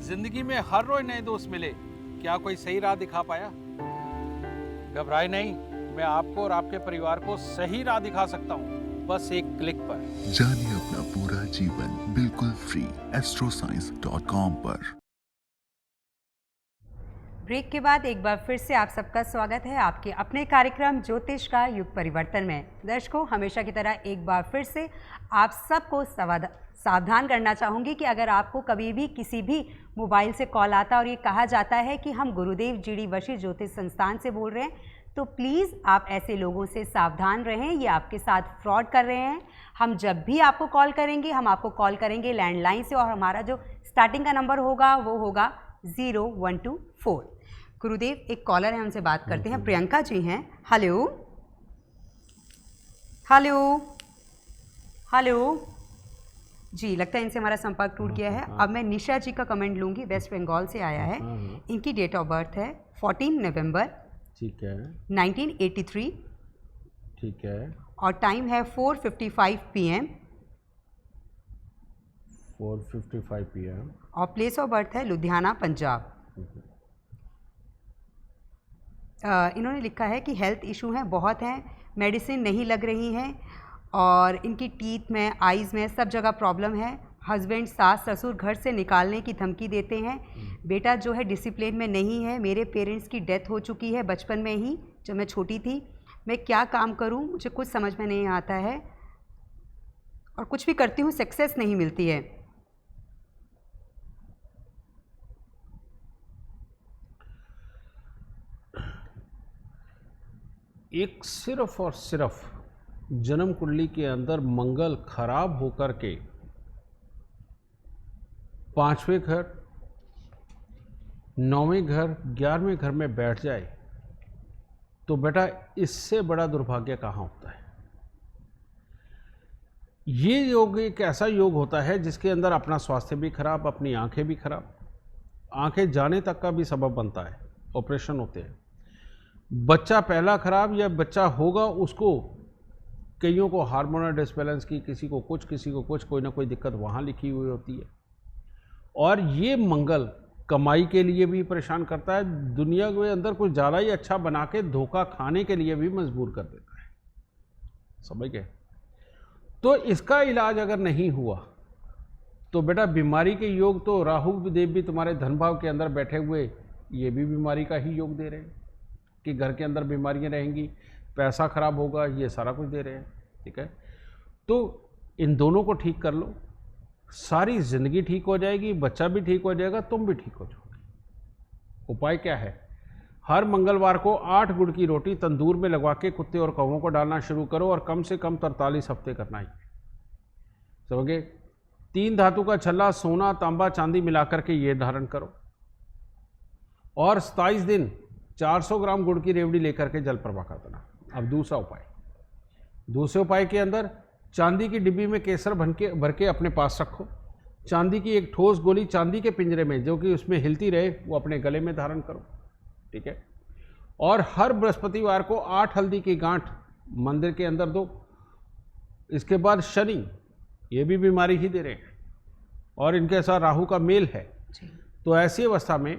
जिंदगी में हर रोज नए दोस्त मिले, क्या कोई सही राह दिखा पाया? घबराए नहीं, मैं आपको और आपके परिवार को सही राह दिखा सकता हूँ, बस एक क्लिक पर। जानिए अपना पूरा जीवन बिल्कुल फ्री astroscience.com पर। ब्रेक के बाद एक बार फिर से आप सबका स्वागत है आपके अपने कार्यक्रम ज्योतिष का युग परिवर्तन में। दर्शकों, हमेशा की तरह एक बार फिर से आप सबको सावधान करना चाहूँगी कि अगर आपको कभी भी किसी भी मोबाइल से कॉल आता और ये कहा जाता है कि हम गुरुदेव जीडी वशी ज्योतिष संस्थान से बोल रहे हैं, तो प्लीज़ आप ऐसे लोगों से सावधान रहें, ये आपके साथ फ्रॉड कर रहे हैं। हम जब भी आपको कॉल करेंगे, हम आपको कॉल करेंगे लैंडलाइन से, और हमारा जो स्टार्टिंग का नंबर होगा वो होगा 0124। गुरुदेव, एक कॉलर है, हमसे बात करते हैं। प्रियंका जी हैं। हेलो हेलो हेलो जी, लगता है इनसे हमारा संपर्क टूट गया है। अब मैं निशा जी का कमेंट लूँगी, वेस्ट बंगाल से आया है। इनकी डेट ऑफ बर्थ है 14 नवंबर, ठीक है, 1983, ठीक है, और टाइम है 4:55 PM, 4:55 PM, और प्लेस ऑफ बर्थ है लुधियाना, पंजाब। इन्होंने लिखा है कि हेल्थ इशू हैं, बहुत हैं, मेडिसिन नहीं लग रही हैं, और इनकी टीथ में, आइज़ में, सब जगह प्रॉब्लम है। हस्बैंड, सास, ससुर घर से निकालने की धमकी देते हैं। बेटा जो है डिसिप्लिन में नहीं है। मेरे पेरेंट्स की डेथ हो चुकी है बचपन में ही, जब मैं छोटी थी। मैं क्या काम करूं, मुझे कुछ समझ में नहीं आता है, और कुछ भी करती हूं सक्सेस नहीं मिलती है। एक सिर्फ और सिर्फ जन्म कुंडली के अंदर मंगल खराब होकर के 5वें घर, 9वें घर, 11वें घर में बैठ जाए, तो बेटा इससे बड़ा दुर्भाग्य कहाँ होता है। ये योग एक ऐसा योग होता है जिसके अंदर अपना स्वास्थ्य भी खराब, अपनी आंखें भी खराब, आंखें जाने तक का भी सबब बनता है, ऑपरेशन होते हैं। बच्चा पहला खराब या बच्चा होगा उसको, कईयों को हार्मोनल डिसबैलेंस की, किसी को कुछ, किसी को कुछ, कोई ना कोई दिक्कत वहाँ लिखी हुई होती है। और ये मंगल कमाई के लिए भी परेशान करता है, दुनिया के अंदर कुछ ज़्यादा ही अच्छा बना के धोखा खाने के लिए भी मजबूर कर देता है, समझ गए। तो इसका इलाज अगर नहीं हुआ तो बेटा बीमारी के योग तो राहु देव भी तुम्हारे धन भाव के अंदर बैठे हुए ये भी बीमारी का ही योग दे रहे हैं कि घर के अंदर बीमारियां रहेंगी, पैसा खराब होगा, ये सारा कुछ दे रहे हैं, ठीक है। तो इन दोनों को ठीक कर लो, सारी जिंदगी ठीक हो जाएगी, बच्चा भी ठीक हो जाएगा, तुम भी ठीक हो जाओगे। उपाय क्या है? हर मंगलवार को 8 गुड़ की रोटी तंदूर में लगवा के कुत्ते और कौवों को डालना शुरू करो, और कम से कम 43 हफ्ते करना ही, समझे। 3 धातु का छल्ला, सोना, तांबा, चांदी मिलाकर के ये धारण करो, और 27 दिन 400 ग्राम गुड़ की रेवड़ी लेकर के जल प्रवाह कर देना। अब दूसरा उपाय के अंदर चांदी की डिब्बी में केसर भर के अपने पास रखो। चांदी की एक ठोस गोली चांदी के पिंजरे में, जो कि उसमें हिलती रहे, वो अपने गले में धारण करो, ठीक है। और हर बृहस्पतिवार को 8 हल्दी की गांठ मंदिर के अंदर दो। इसके बाद शनि, ये भी बीमारी ही दे रहे हैं, और इनके साथ राहु का मेल है, तो ऐसी अवस्था में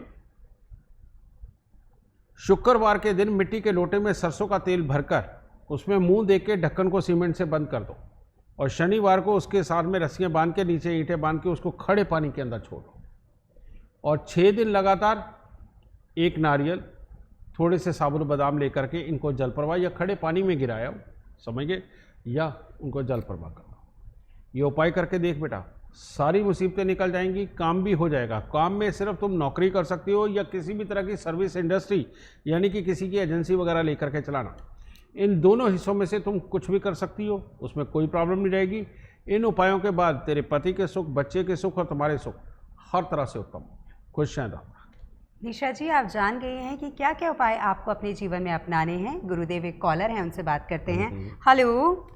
शुक्रवार के दिन मिट्टी के लोटे में सरसों का तेल भरकर उसमें मुंह दे के ढक्कन को सीमेंट से बंद कर दो, और शनिवार को उसके साथ में रस्सियां बांध के, नीचे ईंटें बांध के उसको खड़े पानी के अंदर छोड़ो, और 6 दिन लगातार 1 नारियल, थोड़े से साबुत बादाम लेकर के इनको जल प्रवाह या खड़े पानी में गिराया, समझ गए, या उनको जल प्रवाह करो। ये उपाय करके देख बेटा, सारी मुसीबतें निकल जाएंगी, काम भी हो जाएगा। काम में सिर्फ तुम नौकरी कर सकती हो या किसी भी तरह की सर्विस इंडस्ट्री, यानी कि किसी की एजेंसी वगैरह लेकर के चलाना, इन दोनों हिस्सों में से तुम कुछ भी कर सकती हो, उसमें कोई प्रॉब्लम नहीं रहेगी। इन उपायों के बाद तेरे पति के सुख, बच्चे के सुख और तुम्हारे सुख हर तरह से उत्तम होंगे। खुश हैं दाता। निशा जी, आप जान गए हैं कि क्या क्या उपाय आपको अपने जीवन में अपनाने हैं। गुरुदेव एक कॉलर हैं, उनसे बात करते हैं। हेलो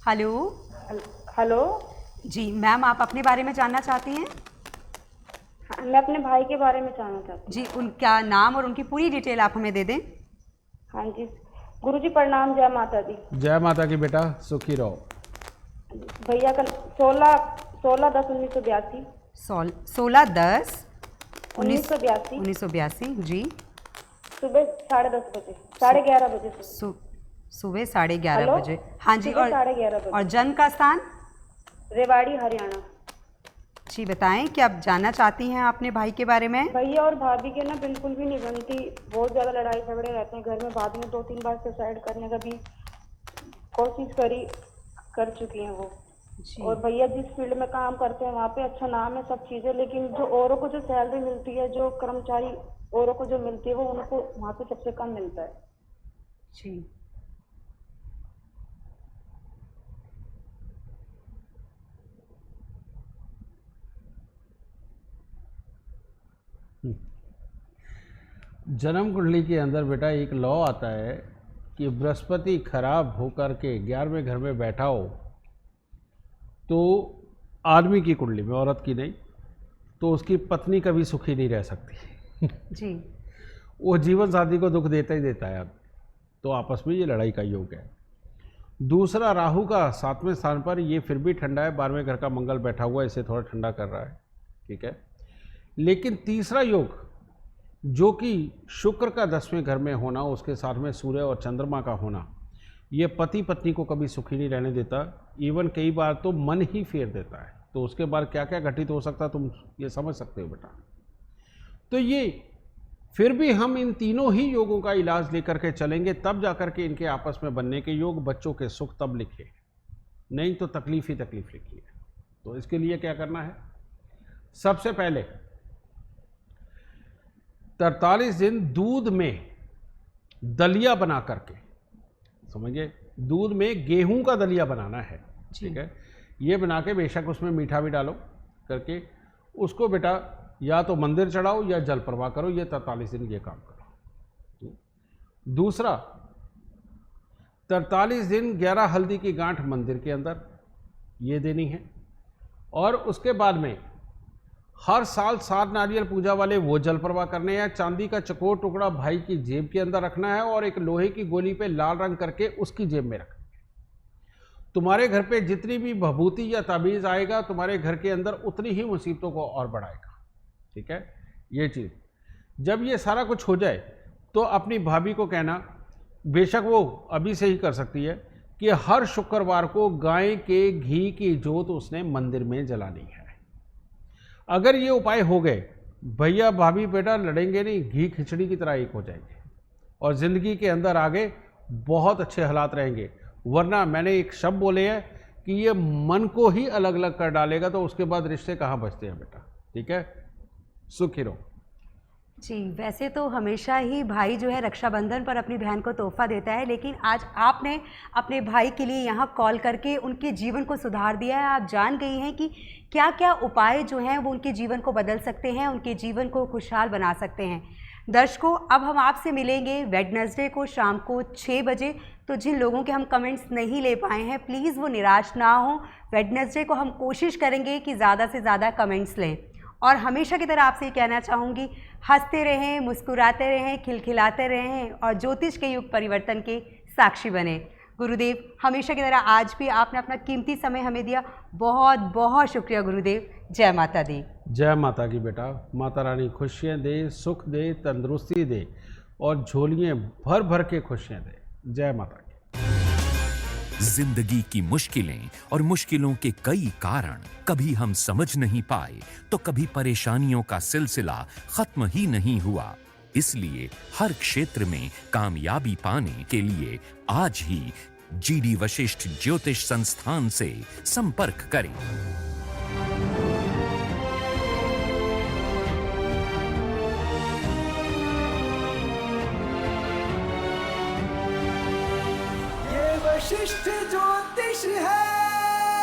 हेलो हेलो जी मैम, आप अपने बारे में जानना चाहती हैं? हाँ, मैं अपने भाई के बारे में जानना चाहती जी, उनका नाम और उनकी पूरी डिटेल आप हमें दे दें। हूँ। हाँ जी, गुरुजी प्रणाम, जय माता दी। जय माता की बेटा, सुखी रहो। भैया का 16/10/1982। 16/10/1982 जी। सुबह 10:30 बजे, 11:30 बजे से। सुबह 11:30 हेलो? बजे। हाँ जी। सुबह और 11:30 बजे। और जन्म का स्थान? रेवाड़ी, हरियाणा। जी बताएं, क्या आप जानना चाहती हैं अपने भाई के बारे में? भैया और भाभी के ना बिल्कुल भी नहीं बनती, बहुत ज्यादा लड़ाई झगड़े रहते हैं घर में। भाभी ने 2-3 बार सुसाइड करने का भी कोशिश कर चुकी हैं वो। और भैया जिस फील्ड में काम करते हैं वहाँ पे अच्छा नाम है, सब चीजें, लेकिन जो औरों को जो सैलरी मिलती है, जो कर्मचारी औरों को जो मिलती है, वो उनको वहाँ पे सबसे कम मिलता है। जी। जन्म कुंडली के अंदर बेटा एक लॉ आता है कि बृहस्पति खराब होकर के 11वें घर में बैठा हो तो आदमी की कुंडली में, औरत की नहीं, तो उसकी पत्नी कभी सुखी नहीं रह सकती। जी। वो जीवन साथी को दुख देता ही देता है। तो आपस में ये लड़ाई का योग है। दूसरा, राहु का 7वें स्थान पर, ये फिर भी ठंडा है। 12वें घर का मंगल बैठा हुआ है, इसे थोड़ा ठंडा कर रहा है, ठीक है। लेकिन तीसरा योग जो कि शुक्र का 10वें घर में होना, उसके साथ में सूर्य और चंद्रमा का होना, ये पति पत्नी को कभी सुखी नहीं रहने देता। इवन कई बार तो मन ही फेर देता है। तो उसके बाद क्या क्या घटित हो सकता है तुम ये समझ सकते हो बेटा। तो ये फिर भी हम इन तीनों ही योगों का इलाज लेकर के चलेंगे, तब जाकर के इनके आपस में बनने के योग। बच्चों के सुख तब लिखे, नहीं तो तकलीफ ही तकलीफ लिखी है। तो इसके लिए क्या करना है? सबसे पहले 43 दिन दूध में दलिया बना करके, समझिए, दूध में गेहूं का दलिया बनाना है, ठीक है। ये बना के बेशक उसमें मीठा भी डालो करके, उसको बेटा या तो मंदिर चढ़ाओ या जल प्रवाह करो। ये 43 दिन ये काम करो। दूसरा, 43 दिन 11 हल्दी की गांठ मंदिर के अंदर ये देनी है। और उसके बाद में हर साल 7 नारियल पूजा वाले वो जल प्रवाह करने हैं। चांदी का चकोर टुकड़ा भाई की जेब के अंदर रखना है और एक लोहे की गोली पे लाल रंग करके उसकी जेब में रखना है। तुम्हारे घर पे जितनी भी भभूति या ताबीज आएगा, तुम्हारे घर के अंदर उतनी ही मुसीबतों को और बढ़ाएगा, ठीक है। ये चीज़ जब ये सारा कुछ हो जाए तो अपनी भाभी को कहना, बेशक वो अभी से ही कर सकती है, कि हर शुक्रवार को गाय के घी की जोत उसने मंदिर में जलानी है। अगर ये उपाय हो गए, भैया भाभी बेटा लड़ेंगे नहीं, घी खिचड़ी की तरह एक हो जाएंगे और ज़िंदगी के अंदर आगे बहुत अच्छे हालात रहेंगे। वरना मैंने एक शब्द बोले हैं कि ये मन को ही अलग अलग कर डालेगा, तो उसके बाद रिश्ते कहाँ बचते हैं बेटा, ठीक है। सुखी रहो। जी, वैसे तो हमेशा ही भाई जो है रक्षाबंधन पर अपनी बहन को तोहफा देता है, लेकिन आज आपने अपने भाई के लिए यहाँ कॉल करके उनके जीवन को सुधार दिया है। आप जान गई हैं कि क्या क्या उपाय जो हैं वो उनके जीवन को बदल सकते हैं, उनके जीवन को खुशहाल बना सकते हैं। दर्शकों, अब हम आपसे मिलेंगे वेडनेसडे को शाम को 6 बजे। तो जिन लोगों के हम कमेंट्स नहीं ले पाए हैं, प्लीज़ वो निराश ना हो। वेडनेसडे को हम कोशिश करेंगे कि ज़्यादा से ज़्यादा कमेंट्स लें। और हमेशा की तरह आपसे ये कहना चाहूँगी, हंसते रहें, मुस्कुराते रहें, खिलखिलाते रहें और ज्योतिष के युग परिवर्तन के साक्षी बने। गुरुदेव, हमेशा की तरह आज भी आपने अपना कीमती समय हमें दिया, बहुत बहुत शुक्रिया गुरुदेव। जय माता दी। जय माता की बेटा। माता रानी खुशियाँ दे, सुख दे, तंदुरुस्ती दे और झोलियाँ भर भर के खुशियाँ दे। जय माता की। जिंदगी की मुश्किलें और मुश्किलों के कई कारण कभी हम समझ नहीं पाए, तो कभी परेशानियों का सिलसिला खत्म ही नहीं हुआ। इसलिए हर क्षेत्र में कामयाबी पाने के लिए आज ही GD वशिष्ठ ज्योतिष संस्थान से संपर्क करें। ये वशिष्ठ ज्योतिष है।